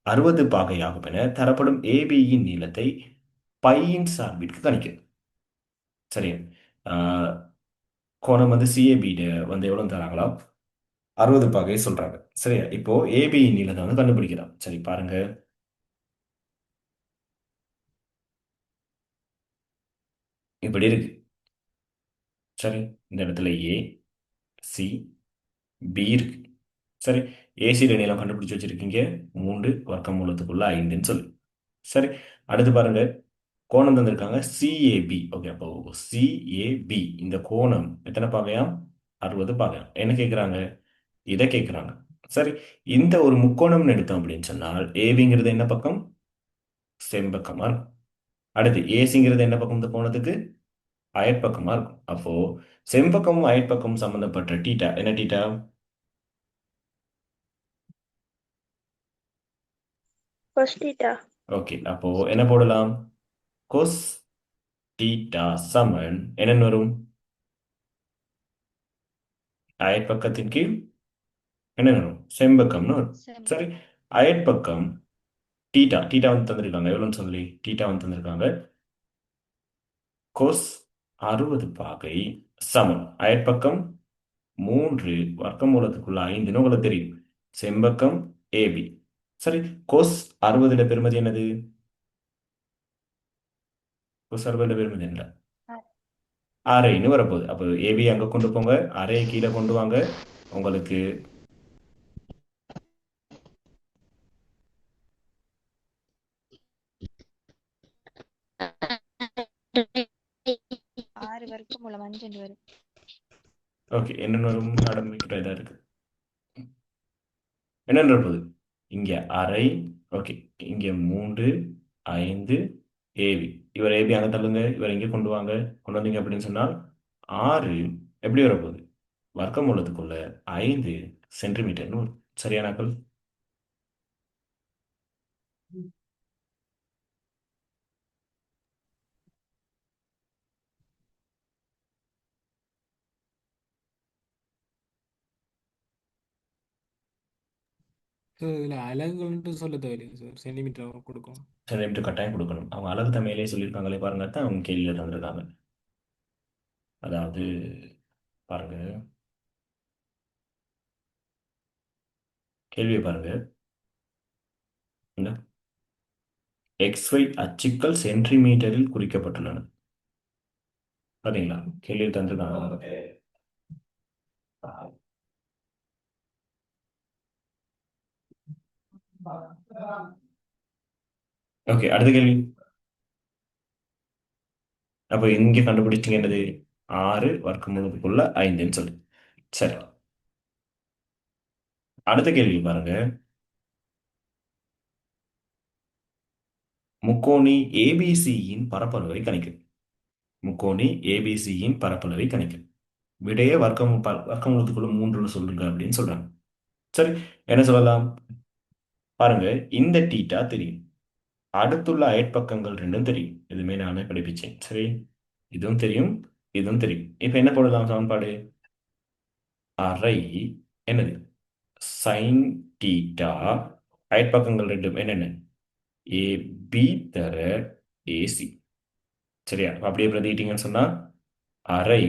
60 பாகையாகும் என தரப்படும் ஏபியின் நீளத்தை பையின் சார்பிற்கு கணிக்கிறது. சரியா? ஆஹ், கோணம் வந்து சிஏபி வந்து எவ்வளவு தராங்களா? 60 பாகை சொல்றாங்க. சரியா? இப்போ ஏபியின் நீளத்தை வந்து கண்டுபிடிக்கலாம். சரி, பாருங்க, இப்படி இருக்கு. சரி, இந்த இடத்துல ஏ சி பி இருக்கு. சரி, ஏசியோட நீளம் கண்டுபிடிச்சு வச்சிருக்கீங்க 3 வர்க்கமூலத்துக்குள்ள 5ன்னு சொல்லி. சரி, அடுத்து பாருங்க, கோணம் தந்திருக்காங்க சிஏபி. ஓகே, அப்போ சிஏபி இந்த கோணம் எத்தனை பாகையாம்? 60 பாகையாம். என்ன கேட்குறாங்க? இதை கேட்குறாங்க. சரி, இந்த ஒரு முக்கோணம்னு எடுத்தோம் அப்படின்னு சொன்னால் ஏபிங்கிறது என்ன பக்கம்? செம்பக்கமா இருக்கும். அடுத்து ஏசிங்கிறது என்ன பக்கம்? இந்த கோணத்துக்கு அயற்பக்கமா இருக்கும். அப்போ செம்பக்கமும் அயற்பக்கமும் சம்பந்தப்பட்ட டீட்டா என்ன டீட்டா? கொஸ்டிட்டா. ஓகே, அப்போ என்ன போடலாம்? கொஸ் டீட்டா சமன் என்னன்னு வரும்? அயற்பக்கத்தின் கீழ் என்ன வரும்? செம்பக்கம்னு வரும். சரி, அயற்பக்கம் டீட்டா டீட்டா வந்து தந்திருக்காங்க. எவ்வளோன்னு சொல்லி டீட்டா வந்து தந்திருக்காங்க. கொஸ் 60 பாகை சமன் அயற்பக்கம் 3 வர்க்கமூலத்துக்குள்ள 5ன்னு உங்களுக்கு தெரியும். செம்பக்கம் ஏபி. சரி, கொஸ் 60 பெருமதி என்னது? கொஸ் 60 பெருமதி என்ன? அரைன்னு வரப்போகுது. அப்போ ஏபி அங்கே கொண்டு போங்க, அரையை கீழே கொண்டு வாங்க. உங்களுக்கு 6 வர்க்கமூலம் 5 வரும். ஓகே, என்னென்ன வரும்? ஆரம்பிக்கிற இதாக இருக்கு. என்னென்ன போகுது? இங்கே அரை. ஓகே, இங்கே 3 5 ஏபி. இவர் ஏபி அங்கே தள்ளுங்க, இவர் இங்கே கொண்டு வாங்க. கொண்டு வந்தீங்க அப்படின்னு சொன்னால் 6 எப்படி வரப்போகுது? வர்க்கமூலத்துக்குள்ள 5 சென்டிமீட்டர்னு வரும். சரியானாக்கள்? சார் இதில் அலகுகள்ன்ட்டு சொல்ல தேவையில்லைங்க சார் சென்டிமீட்டர் கொடுக்கும். சென்டிமீட்டர் கட்டாயம் கொடுக்கணும். அவங்க அழகு தமிழிலே சொல்லியிருக்காங்களே பாருங்க, தான் அவங்க கேள்வியில் தந்திருக்காங்க. அதாவது பாருங்க, கேள்வியை பாருங்க. XY அச்சுக்கள் சென்டிமீட்டரில் குறிக்கப்பட்டுள்ளன. பாத்தீங்களா, கேள்வியில் தந்திருக்காங்க. ஓகே, அடுத்த கேள்வி. அப்போ இங்க கண்டுபிடிச்சிங்க என்னது, 6 வர்க்கமூலத்துக்குள்ள 5ன்னு சொல்லி. சரி, அடுத்த கேள்வி பாருங்க. முக்கோணி ஏபிசியின் பரப்பளவை கணிக்கு. முக்கோணி ஏபிசியின் பரப்பளவை கணிக்கு. விடைய வர்க்கமூலத்துக்குள்ள 3ன்னு சொல்லுங்க அப்படின்னு சொல்றாங்க. சரி, என்ன சொல்லலாம் பாருங்க. இந்த டீட்டா தெரியும், அடுத்துள்ள அயற்பக்கங்கள் ரெண்டும் தெரியும். இதுமே நானே படிப்பிச்சேன். சரி, இதுவும் தெரியும், இதுவும் தெரியும். இப்ப என்ன போடலாம் சமன்பாடு? அரை என்னது, சைன் டீட்டா, அயற்பக்கங்கள் ரெண்டும் என்னென்ன, ஏபி தர ஏசி. சரியா, அப்ப அப்படியே பிரதிட்டீங்கன்னு சொன்னா அரை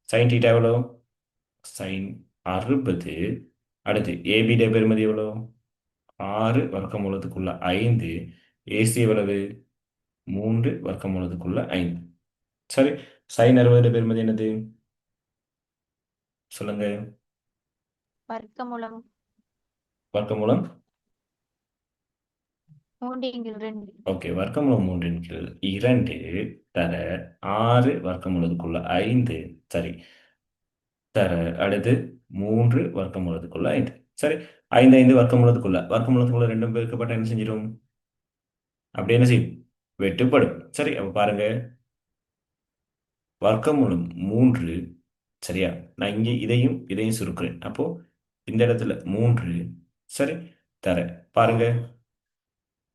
சைன் டீட்டா எவ்வளோ, சைன் 60. அடுத்து ஏபிட பெருமதி எவ்வளோ, 6 வர்க்கமூலத்துக்குள்ள 5. ஏசி எவ்வளவு, 3 வர்க்கமூலத்துக்குள்ள 5. சரி, சைன் 60 பெருமதி என்னது சொல்லுங்க. வர்க்கமூலம் வர்க்கமூலம் 3/2. ஓகே, வர்க்கமூலம் 3/2 தர 6 வர்க்கமூலத்துக்குள்ள 5. சரி, தர அடுத்து 3 வர்க்கமூலத்துக்குள்ள 5. சரி, 5 5 வர்க்கமூலத்துக்குள்ள ரெண்டும் பெருக்கப்பட்ட என்ன செஞ்சிடும், அப்படி என்ன செய்யும், வெட்டுப்படும். சரி, அப்ப பாருங்க, வர்க்கமூலம் 3. சரியா, நான் இங்கே இதையும் இதையும் சுருக்கிறேன். அப்போ இந்த இடத்துல 3. சரி, தர பாருங்க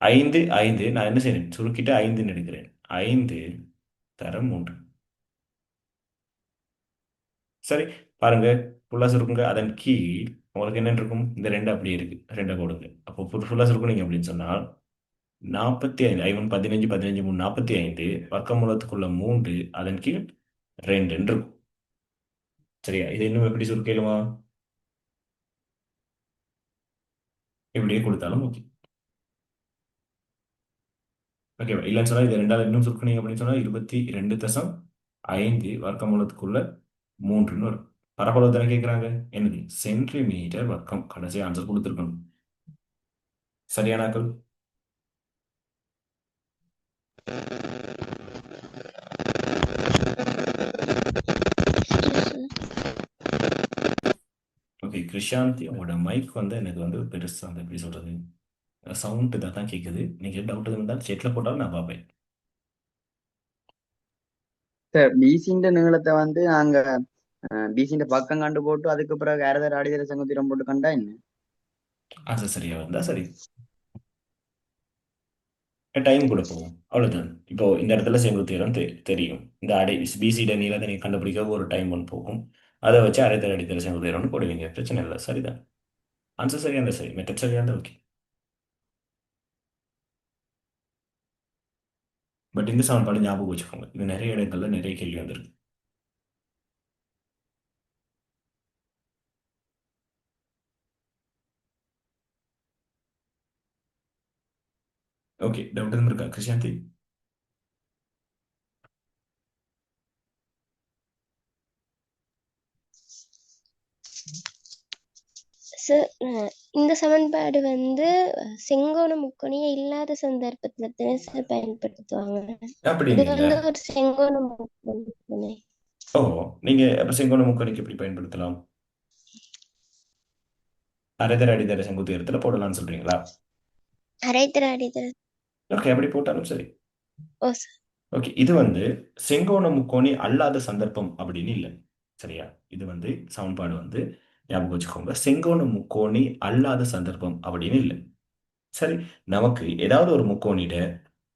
5 5, நான் என்ன செய்யறேன், சுருக்கிட்டு 5ன்னு எடுக்கிறேன். 5 தர 3. சரி, பாருங்க, ஃபுல்லா சுருக்குங்க. அதன் கீழ் உங்களுக்கு என்ன இருக்கும், இந்த 2 அப்படியே இருக்கு, 2 போடுங்க. அப்போ ஃபுல்லா சுருக்குனீங்க அப்படின்னு சொன்னால் 45, 5 15 15 3 45 வர்க்கமூலத்துக்குள்ள 3 அதன் கீழ் 2 இருக்கும். சரியா, இது இன்னும் எப்படி சுருக்கலுமா, இப்படியே கொடுத்தாலும் ஓகே. ஓகேவா, இல்லைன்னு சொன்னா இது 2ஆல் இன்னும் சுருக்குனீங்க அப்படின்னு சொன்னா 22.5 வர்க்கமூலத்துக்குள்ள 3ன்னு வரும். பரப்பளவு தானே கேட்குறாங்க, என்னது சென்டிமீட்டர் வர்க்கம். கடைசி ஆன்சர் கொடுத்துருக்கணும். சரியானாக்கள்? ஓகே, கிருஷாந்தி, உங்களோட மைக் வந்து எனக்கு வந்து பெருசா அந்த எப்படி சொல்றது, சவுண்ட் இதாக தான் கேட்குது. நீங்கள் டவுட் இருந்தால் செட்டில் போட்டாலும் நான் பார்ப்பேன். சார் பிசின்ற நீளத்தை வந்து நாங்க பிசின்ற பக்கம் கண்டு போட்டு அதுக்கு பிறகு அரைதர அடிதர சங்கத்திரம் போட்டு கண்டா என்ன ஆன்சர் சரியா வந்தா சரி, டைம் கூட போகும், அவ்வளோதான். இப்போ இந்த இடத்துல செங்குத்தீரம் தெரியும். இந்த அடை பிசிட நீளத்தை நீங்கள் கண்டுபிடிக்க ஒரு டைம் ஒன்று போகும். அதை வச்சு அரைத்தர அடித்தர செங்குத்தீரம்னு போடுவீங்க, பிரச்சனை இல்லை. சரிதான், ஆன்சர் சரியா இருந்தா சரி, மெத்தட் சரியா இருந்தா ஓகே. பட் இந்த சமன்பாடு ஞாபகம் வச்சுக்கோங்க, இது நிறைய இடங்கள்ல நிறைய கேள்வி வந்திருக்கு. ஓகே, டவுட் எதுவும் இருக்கா கிருஷாந்தி? சார் இந்த சமன்பாடு வந்து செங்கோண முக்கோணியே இல்லாத சந்தர்ப்பத்துல தானே சார் பயன்படுத்துவாங்க. இது அப்படிங்களா? வந்து ஒரு செங்கோண முக்கோணி தானே. ஓ, நீங்க அப்ப செங்கோண முக்கோணிக்கு எப்படி பயன்படுத்தலாம், அரைதர அடித்தர செங்குத்தீரத்துல போடலாம்னு சொல்றீங்களா? அரைத்தர அடித்தர. ஓகே, அப்படி போட்டாலும் சரி. ஓ சார். ஓகே, இது வந்து செங்கோண முக்கோணி அல்லாத சந்தர்ப்பம் அப்படின்னு இல்லை. சரியா, இது வந்து சமன்பாடு வந்து ஞாபகம் வச்சுக்கோங்க, செங்கோண முக்கோணி அல்லாத சந்தர்ப்பம் அப்படின்னு இல்லை. சரி, நமக்கு ஏதாவது ஒரு முக்கோணிட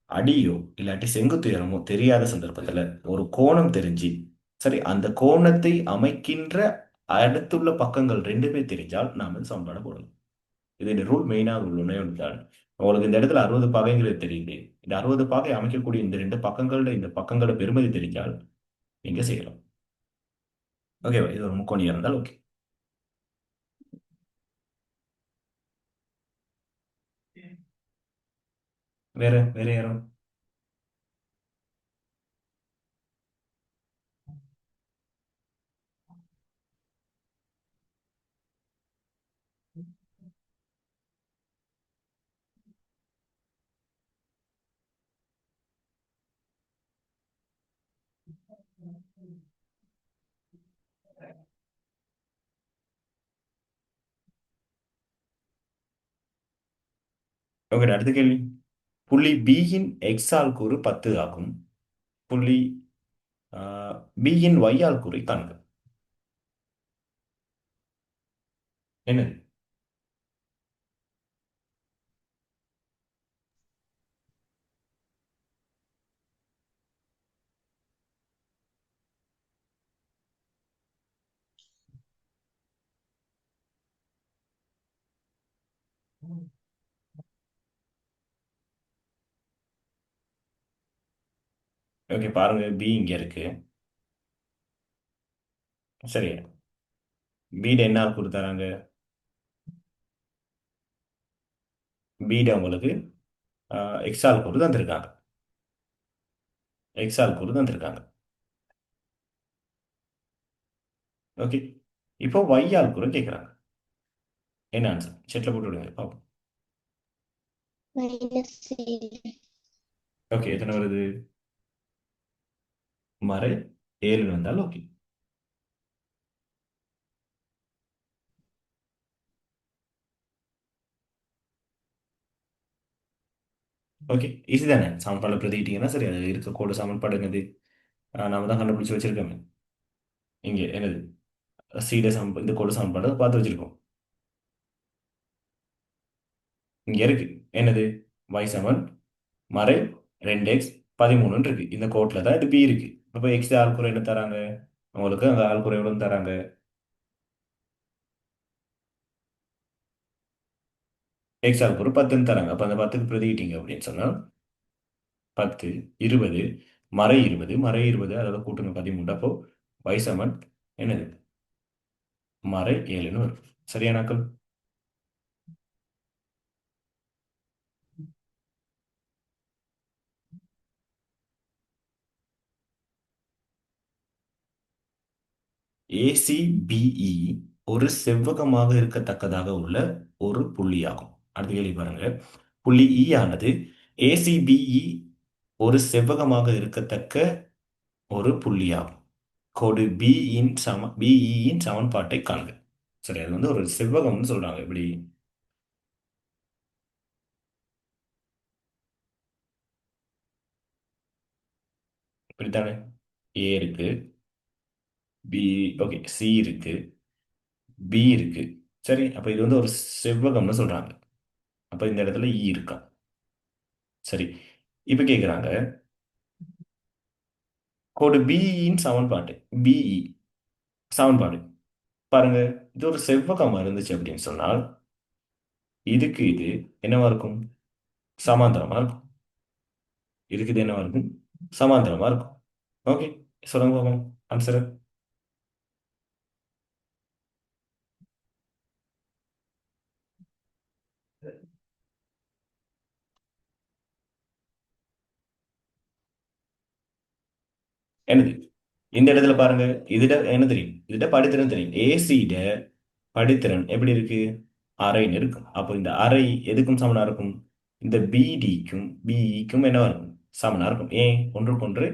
அடியோ இல்லாட்டி செங்குத்துயரமோ தெரியாத சந்தர்ப்பத்துல ஒரு கோணம் தெரிஞ்சு, சரி, அந்த கோணத்தை அமைக்கின்ற அடுத்துள்ள பக்கங்கள் ரெண்டுமே தெரிஞ்சால் நாம சமன்பாடு போடலாம். இது ரூல் மெயினாக ரூல் ஒன்றே ஒன்று தான். உங்களுக்கு இந்த இடத்துல 60 பாகைங்கிறது தெரியுது. இந்த 60 பாகை அமைக்கக்கூடிய இந்த ரெண்டு பக்கங்களோட இந்த பக்கங்களோட பெருமதி தெரிஞ்சால் நீங்க செய்யலாம். ஓகேவா? இது ஒரு முக்கோணியா இருந்தால் ஓகே. வேற வேற யாரும்? ஓகே, அடுத்த கேள்வி. புள்ளி பியின் எக்ஸ் ஆல் கூறு 10 ஆகும். புள்ளி பியின் ஒய் ஆல் கூறை காண்க. என்னது? ஓகே, பாருங்க, பி இங்க இருக்கு. சரி, பீட என்ன ஆள் கூறு தராங்க? பீட உங்களுக்கு எக்ஸ் ஆல் கூறு தந்திருக்காங்க. எக்ஸ் ஆல் கூறு தந்திருக்காங்க. ஓகே, இப்போ ஒய் ஆல் கூறு கேட்குறாங்க. என்ன ஆன்சர்? செட்டில் போட்டு விடுங்க பார்ப்போம். -7. ஓகே, எத்தனை வருது? மறை 7 வந்தால் ஓகே. ஓகே, ஈஸி தானே. சமன்பாடு பிரதிக்கிட்டீங்கன்னா சரி, அது இருக்க கோடு சமன்பாடு என்னது? நாம தான் கண்டுபிடிச்சு வச்சிருக்கோமே. இங்கே என்னது? சீட சமன்பாடு, இந்த கோடு சமன்பாடு பார்த்து வச்சிருக்கோம். இங்க இருக்கு என்னது? y சமன் மறை 2x 13 இருக்கு. இந்த கோட்ல தான் இது b இருக்கு. அப்போ x ஆல்குறை என்ன தராங்க? உங்களுக்கு அந்த ஆல்குறை எவ்வளவு தராங்க? x ஆல்குறை 10 தராங்க. அப்ப அந்த 10க்கு பிரதிக்கிட்டீங்க அப்படின்னு சொன்னா 10 20 மறை 20 மறை 20 அதோட கூட்டுங்க 13. அப்போ y சமன் என்னது? மறை 7ன்னு வரும். சரியானாக்கள்? ACBE ஒரு செவ்வகமாக இருக்கத்தக்கதாக உள்ள ஒரு புள்ளியாகும். அடுத்த கேள்வி பாருங்க. புள்ளி E ஆனது ACBE ஒரு செவ்வகமாக இருக்கத்தக்க ஒரு புள்ளியாகும். கோடு BE இன் சமன்பாட்டை காண்க. சரி, அது வந்து ஒரு செவ்வகம்னு சொல்றாங்க. எப்படி? இப்படித்தானே. A இருக்கு, B, ஓகே, C இருக்கு, B இருக்கு. சரி, அப்ப இது வந்து ஒரு செவ்வகம்னு சொல்றாங்க. அப்ப இந்த இடத்துல E இருக்கா? சரி, இப்ப கேக்குறாங்க கோடு பிஇன் சமன்பாட்டு. பிஇ சமன்பாடு பாருங்க. இது ஒரு செவ்வகமா இருந்துச்சு அப்படின்னு சொன்னால் இதுக்கு இது என்னவா இருக்கும்? சமாந்தரமா இருக்கும். இதுக்கு இது என்னவா இருக்கும்? சமாந்தரமா இருக்கும். ஓகே, சொல்லுங்க பாப்போம் ஆன்சர். என்னது? இந்த இடத்துல பாருங்க, இதுட என்ன தெரியும்? இதுட படித்திறன் தெரியும். ஏசிட படித்திறன் எப்படி இருக்கு? அரைன்னு இருக்கும். அப்போ இந்த அரை எதுக்கும் சமனா இருக்கும்? இந்த பிடிக்கும் பிஇக்கும் என்னவா இருக்கும்? சமனா இருக்கும். ஏன்? ஒன்றுக்கொன்று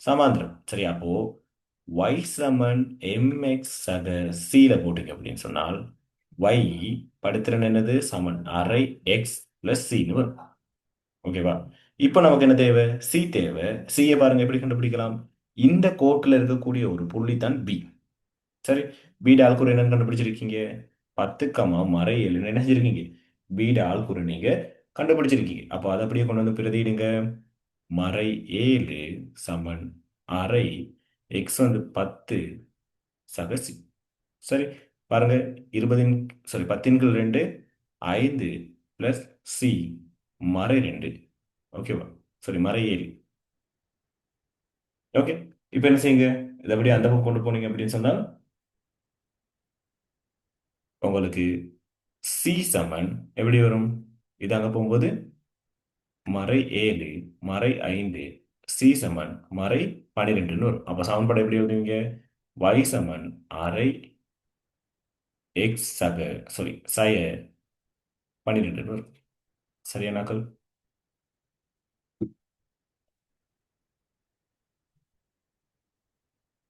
சமாந்திரம். சரி, அப்போ y சமன் mx சக c ல போட்டீங்க அப்படின்னு சொன்னால் y படித்திறன் என்னது? சமன் அரை x பிளஸ் சின்னு வரும். ஓகேவா? இப்போ நமக்கு என்ன தேவை? சி தேவை. சியை பாருங்க எப்படி கண்டுபிடிக்கலாம்? இந்த கோட்டில் இருக்கக்கூடிய ஒரு புள்ளி தான் பி. சரி, பீட ஆள்குறை என்னன்னு கண்டுபிடிச்சிருக்கீங்க? 10, மறை 7 என்ன செஞ்சிருக்கீங்க? பீட ஆள்குறை நீங்க கண்டுபிடிச்சிருக்கீங்க. அப்போ அதை அப்படியே கொண்டு வந்து பிரதியிடுங்க. மறை 7 சமன் அரை எக்ஸ் வந்து 10 சக சி. சரி, பாருங்க, 10 கீழ் 2 5 பிளஸ் சி மறை 2. ஓகேவா? சாரி, மறை 7. ஓகே, இப்போ என்ன செய்யுங்க, இதை அப்படியே அந்த பக்கம் கொண்டு போனீங்க அப்படின்னு சொன்னால் உங்களுக்கு சி சமன் எப்படி வரும்? இது அங்கே போகும்போது மறை 7 மறை 5 சி சமன் மறை 12ன்னு வரும். அப்போ சமன்பாடு எப்படி எழுதுவீங்க? y சமன் அரை எக்ஸ் சய 12ன்னு வரும். சரியானாக்கள்?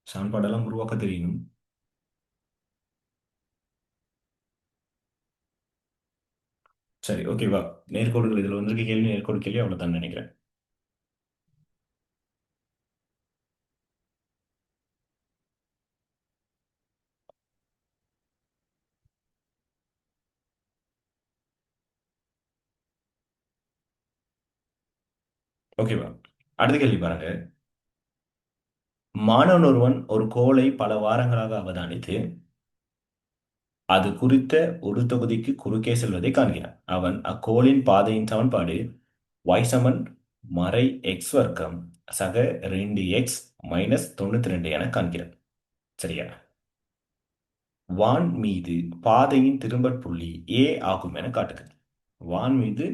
சமன்பாடெல்லாம் உருவாக்க தெரியணும். சரி, ஓகேவா? நேர்கோடுகள் இதில் வந்திருக்க கேள்வி நேர்கோடு கேள்வி அவ்வளோதான் நினைக்கிறேன். ஓகேவா? அடுத்த கேள்வி பாருங்க. மாணவன் ஒருவன் ஒரு கோளை பல வாரங்களாக அவதானித்து அது குறித்த ஒரு தொகுதிக்கு குறுக்கே செல்வதை காண்கிறான். அவன் அக்கோளின் பாதையின் சமன்பாடு y சமன் மறை எக்ஸ் வர்க்கம் சக 2x மைனஸ் 92 என காண்கிறான். சரியா? வான் மீது பாதையின் திரும்பற் புள்ளி ஏ ஆகும் என காட்டுகிறது. வான் மீது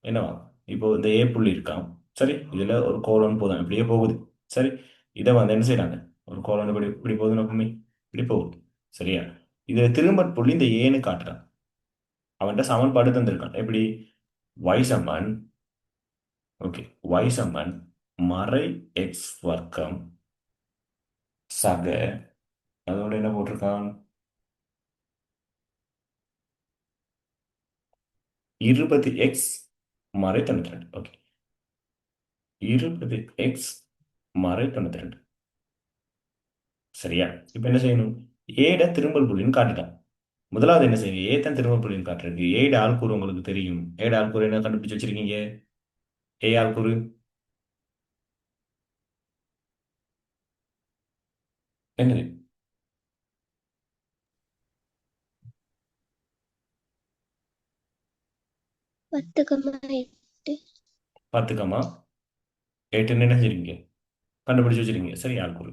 என்னவா, இப்போ இந்த ஏ புள்ளி இருக்கான். சரி, இதுல ஒரு கோலன் போதும், இப்படியே போகுது. சரி, இதை வந்து என்ன செய்யறாங்க, ஒரு கோலன் இப்படி இப்படி போகுது, நோக்கமே இப்படி போகுது. சரியா? இதுல திரும்பற் புள்ளி இந்த ஏன்னு காட்டுறான். அவன்கிட்ட சமன்பாடு தந்திருக்கான். எப்படி? y சமன் ஓகே y சமன் மறை எக்ஸ் வர்க்கம் சக, அதோட என்ன போட்டிருக்கான், 20x மறை 92. ஓகே, 20x மறை 92. சரியா? இப்போ என்ன செய்யணும்? ஏட திரும்பல் புள்ளின்னு காட்டிட்டான். முதலாவது என்ன செய்யுங்க, ஏ தான் திரும்பல் புள்ளின்னு காட்டுறதுக்கு ஏட ஆள்கூறு உங்களுக்கு தெரியும். ஏட ஆள்கூறு என்ன கண்டுபிடிச்சு வச்சிருக்கீங்க? ஏ ஆள்கூறு என்னது? 10,8. 10,8 என்ன செஞ்சிருக்கீங்க, கண்டுபிடிச்சு வச்சிருக்கீங்க. சரி, ஆள்கூறு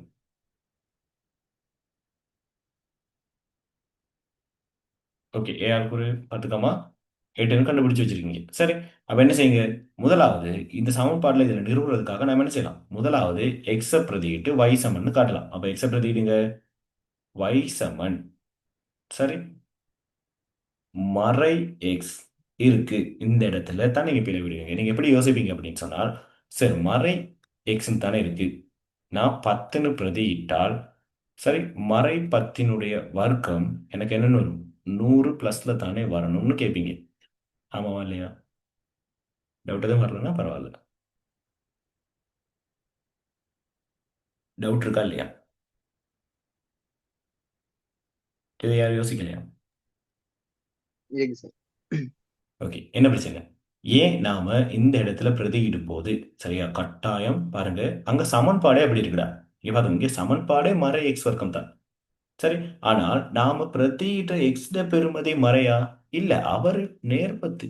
ஓகே, ஏ ஆள்கூறு 10,8ன்னு கண்டுபிடிச்சு வச்சிருக்கீங்க. சரி, அப்ப என்ன செய்யுங்க, முதலாவது இந்த சமன்பாட்டில் இதில் நிறுவுறதுக்காக நம்ம என்ன செய்யலாம், முதலாவது எக்ஸ பிரதியிட்டு y சமன்னு காட்டலாம். அப்ப எக்ஸ பிரதியிடுங்க, y சமன் சரி மறை எக்ஸ் இருக்கு இந்த இடத்துல தான் நீங்க பிழை விடுவீங்க. நீங்க எப்படி யோசிப்பீங்க அப்படின்னு சொன்னால், சரி மறை எக்ஸ்ன்னு தானே இருக்கு, நான் 10ன்னு பிரதியிட்டால் சரி மறை 10னுடைய வர்க்கம் எனக்கு என்னன்னு வரும், 100 பிளஸ்ல தானே வரணும்னு கேட்பீங்க. ஆமாவா இல்லையா? டவுட் எதுவும் வரலன்னா பரவாயில்ல. டவுட் இருக்கா இல்லையா? இதை யாரும் யோசிக்கலையா? இருக்கு சார். ஓகே, என்ன பிரச்சனை? ஏன் நாம இந்த இடத்துல பிரதியிடும் போது சரியா, கட்டாயம் பாருங்க, அங்க சமன்பாடே அப்படி இருக்குடா. இங்க பாருங்க, இங்க சமன்பாடே மறை எக்ஸ் வர்க்கம் தான். சரி, ஆனால் நாம பிரதியிட்ட எக்ஸ் பெறுமதி மறையா இல்ல, அவர் நேர்பத்து.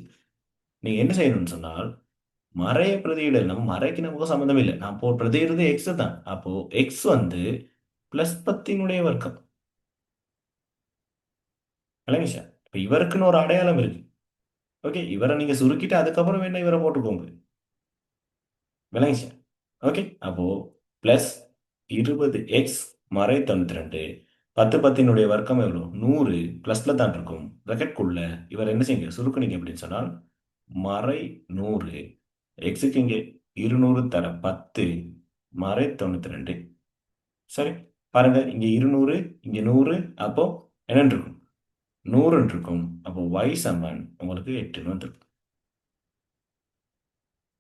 நீங்க என்ன செய்யணும்னு சொன்னால், மறைய பிரதியிட, நம்ம மறைக்கு நமக்கு சம்மந்தம் இல்லை, நான் பிரதியிடுறது எக்ஸ் தான். அப்போ எக்ஸ் வந்து பிளஸ் 10னுடைய வர்க்கம். இல்லைங்க சார், இப்ப இவருக்குன்னு ஒரு அடையாளம் இருக்கு. ஓகே, இவரை நீங்க சுருக்கிட்டு அதுக்கப்புறம் என்ன இவரை போட்டுக்கோங்க. விளங்கி சார்? ஓகே, அப்போ பிளஸ் 20x மறை 92, 10 வர்க்கம் எவ்வளோ, 100 பிளஸ்ல தான் இருக்கும். பிராக்கெட்குள்ள இவர் என்ன செய்யுங்க, சுருக்குனீங்க அப்படின்னு சொன்னால் மறை 100, எக்ஸுக்கு இங்கே 200 தர 10 மறை 92. சரி, பாருங்க, இங்க 200 இங்க 100, அப்போ என்னன்னு இருக்கும், 100 இருக்கும். அப்போ y சமன் உங்களுக்கு 8ன்னு வந்துருக்கும்.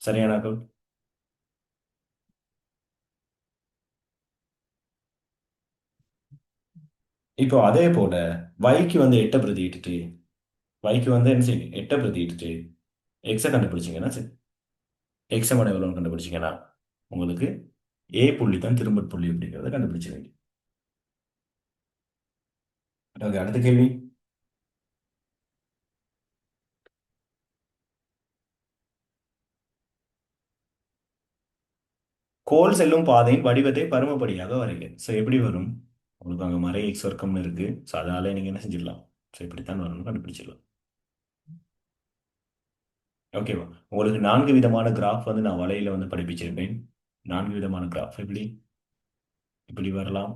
சரியானாக்கள்? இப்போ அதே போல yக்கு வந்து 8 பிரதியிட்டுட்டு, yக்கு வந்து என்ன செய்யுங்க, 8 பிரதியிட்டுட்டு எக்ஸை கண்டுபிடிச்சிங்கன்னா சரி, எக்ஸை மட எவ்வளோன்னு கண்டுபிடிச்சிங்கன்னா உங்களுக்கு ஏ புள்ளி தான் திரும்ப புள்ளி அப்படிங்கிறத கண்டுபிடிச்சிருவீங்க. ஓகே, அடுத்த கேள்வி. கோல் செல்லும் பாதையின் வடிவத்தை பருமப்படியாக வரைக. ஸோ எப்படி வரும்? உங்களுக்கு அங்கே மறை எக்ஸ் வர்க்கம்னு இருக்கு. ஸோ அதனால நீங்க என்ன செஞ்சிடலாம்? ஸோ இப்படித்தான் வரணும்னு கண்டுபிடிச்சிடலாம். ஓகேவா? உங்களுக்கு 4 விதமான கிராஃப் வந்து நான் வலையில வந்து படிப்பிச்சிருப்பேன். 4 விதமான கிராஃப் எப்படி? இப்படி வரலாம்,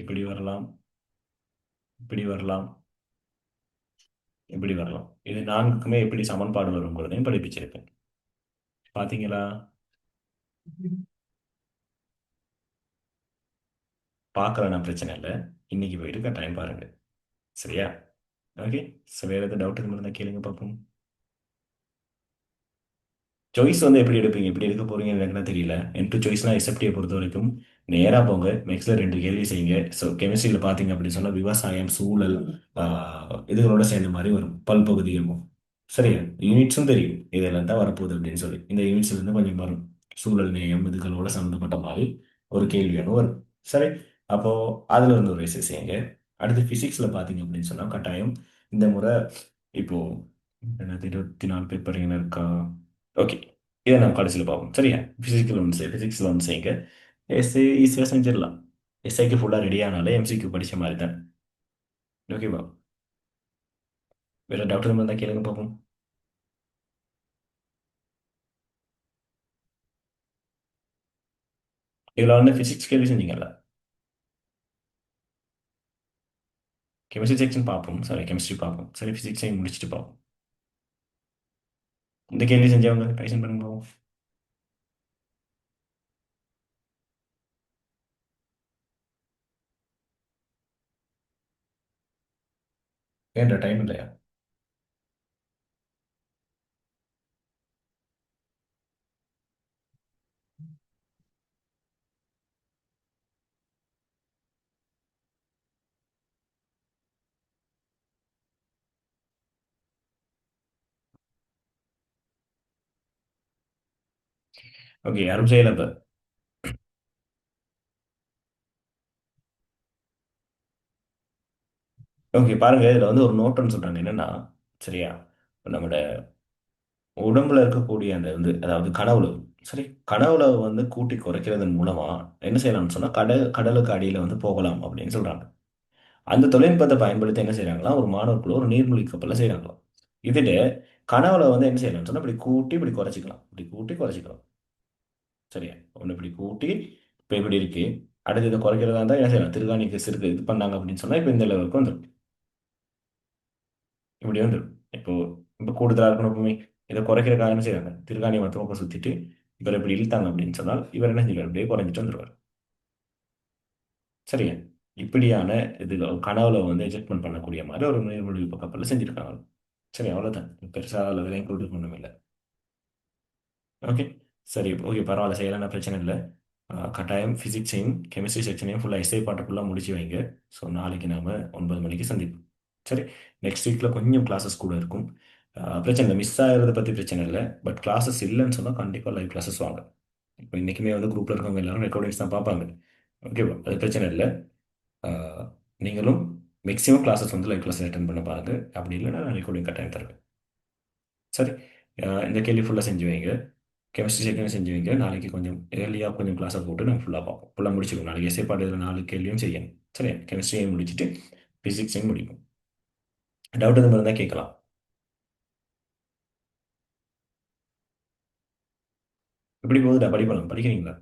இப்படி வரலாம், இப்படி வரலாம், இப்படி வரலாம். இது 4க்குமே எப்படி சமன்பாடு வருங்கிறதையும் படிப்பிச்சிருப்பேன். பாத்தீங்களா? பார்க்கலன்னா பிரச்சனை இல்லை. இன்னைக்கு போயிட்டு கட்டாயம் பாருங்க. சரியா? ஓகே. ஸோ வேற ஏதாவது டவுட் இருந்தால் கேளுங்க பார்ப்போம். சாய்ஸ் வந்து எப்படி எடுப்பீங்க? எப்படி எடுக்க போறீங்கன்னு எனக்கு தெரியல. N2 சாய்ஸ்னா எஸ்எப்டியை பொறுத்த வரைக்கும் நேராக போங்க, மேக்ஸ்ல 2 கேள்வி செய்யுங்க. ஸோ கெமிஸ்ட்ரியில் பார்த்தீங்க அப்படின்னு சொன்னால் விவசாயம், சூழல், இதுகளோட சேர்ந்த மாதிரி வரும் பல்பகுதியும். சரியா? யூனிட்ஸும் தெரியும் இதெல்லாம் தான் வரப்போகுது அப்படின்னு சொல்லி. இந்த யூனிட்ஸ்ல இருந்து கொஞ்சம் வரும் சூழல், நேயம், இதுகளோட சம்மந்தப்பட்ட மாதிரி ஒரு கேள்வியான வரும். சரி, அப்போ அதுல இருந்து ஒரு எஸ்ஸே செய்யுங்க. அடுத்து பிசிக்ஸ்ல பார்த்தீங்க அப்படின்னு சொன்னா கட்டாயம் இந்த முறை இப்போ என்னது 24 பேப்பர் என்ன இருக்கா? ஓகே, இதை நம்ம கடைசியில் பார்ப்போம். சரியா? ஃபிசிக்ஸில் ஒன்று செய்யுங்க. எஸ்ஏ ஈஸியாக செஞ்சிடலாம். எஸ்ஐக்கு ஃபுல்லாக ரெடி ஆனாலே எம்சிக்கு படித்த மாதிரி தான். ஓகேவா? வேற டவுட் இருந்தால் கேளுங்க பார்ப்போம். இதில் வந்து ஃபிசிக்ஸ் கேள்வி செஞ்சீங்கல்ல, கெமிஸ்ட்ரி செக்ஷன் பார்ப்போம். சாரி, கெமிஸ்ட்ரி பார்ப்போம். சரி, ஃபிசிக்ஸையும் முடிச்சுட்டு பார்ப்போம். இந்த கேள்வி செஞ்சவங்க டைசன் பண்ணுங்க பார்ப்போம். ஏன்ற டைம் இல்லையா? ஓகே, யாரும் செய்யல இப்போ. ஓகே, பாருங்க, இதில் வந்து ஒரு நோட்டுன்னு சொல்றாங்க. என்னன்னா, சரியா, இப்ப நம்மளோட உடம்புல இருக்கக்கூடிய அந்த வந்து அதாவது கனவுல, சரி, கனவுல வந்து கூட்டி குறைக்கிறதன் மூலமா என்ன செய்யலாம்னு சொன்னா கடலுக்கு அடியில வந்து போகலாம் அப்படின்னு சொல்றாங்க. அந்த தொழில்நுட்பத்தை பயன்படுத்தி என்ன செய்றாங்களா, ஒரு மாணவர்குள்ள ஒரு நீர்மூழ்கி கப்பலை செய்றாங்களாம். இதுல கனவுல வந்து என்ன செய்யலாம்னு சொன்னா இப்படி கூட்டி இப்படி குறைச்சிக்கலாம், இப்படி கூட்டி குறைச்சிக்கலாம். சரியா? ஒன்று இப்படி கூட்டி இப்போ இப்படி இருக்கு. அடுத்து இதை குறைக்கிறதா இருந்தால் என்ன செய்யலாம்? திருகாணிக்கு சிறுக்கு இது பண்ணாங்க அப்படின்னு சொன்னா இப்போ இந்த லெவலுக்கு வந்துடும். இப்படி வந்துடும். இப்போ இப்போ கூடுதலாக இருக்கணும். எப்பவுமே இதை குறைக்கிறதுக்காக என்ன செய்றாங்க? திருகாணி மட்டும் பக்கம் சுத்திட்டு இவர் இப்படி இழுத்தாங்க அப்படின்னு சொன்னால் இவர் என்ன செஞ்சுருவார்? அப்படியே குறைஞ்சிட்டு வந்துடுவார். சரியா? இப்படியான இது கனவுல வந்து எஜெக்ட்மெண்ட் பண்ணக்கூடிய மாதிரி ஒரு நீர்மூழ்கி கப்பலில் செஞ்சிருக்காங்க. சரி, அவ்வளோதான். பெருசாக அதில் இன்க்ளூட் ஒன்றும் இல்லை. ஓகே, சரி, ஓகே, பரவாயில்ல, செய்யலாம், பிரச்சனை இல்லை. கட்டாயம் ஃபிசிக்ஸையும் கெமிஸ்ட்ரி செக்ஷனையும் ஃபுல்லாக எஸ்ஐ பாட்டு ஃபுல்லாக முடிச்சு வைங்க. ஸோ நாளைக்கு நாம் 9 மணிக்கு சந்திப்போம். சரி, நெக்ஸ்ட் வீக்கில் கொஞ்சம் கிளாஸஸ் கூட இருக்கும். பிரச்சனை இல்லை, மிஸ் ஆகிறத பற்றி பிரச்சனை இல்லை. பட் கிளாஸஸ் இல்லைன்னு சொன்னால் கண்டிப்பாக லைவ் கிளாஸஸ் வாங்க. இப்போ இன்றைக்குமே வந்து குரூப்பில் இருக்கவங்க எல்லாரும் ரெக்கார்டிங்ஸ் தான் பார்ப்பாங்க. ஓகேவா? அது பிரச்சனை இல்லை. ஆஹ் நீங்களும் மேக்ஸிமம் கிளாஸஸ் வந்து லைவ் கிளாஸ் அட்டன் பண்ண பாருங்க. அப்படி இல்லைன்னா நான் ரெக்கார்டிங் கட்டாயம் தருவேன். சரி, இந்த கேள்வி ஃபுல்லாக செஞ்சு வைங்க. கெமிஸ்ட்ரி செகண்ட் செஞ்சு வைங்க. நாளைக்கு கொஞ்சம் ஏர்லியாக கொஞ்சம் கிளாஸை போட்டு நாங்கள் ஃபுல்லாக பார்ப்போம். ஃபுல்லாக முடிச்சுக்கோங்க. நாளைக்கு எஸ்ஏ பாட்டு 4 கேள்வியும் செய்யணும். சரியா? கெமிஸ்ட்ரியும் முடிச்சுட்டு ஃபிசிக்ஸையும் முடிக்கும். டவுட் எதுவும் இருந்தால் கேட்கலாம். எப்படி போகுதுடா படிக்கலாம்? படிக்கிறீங்களா?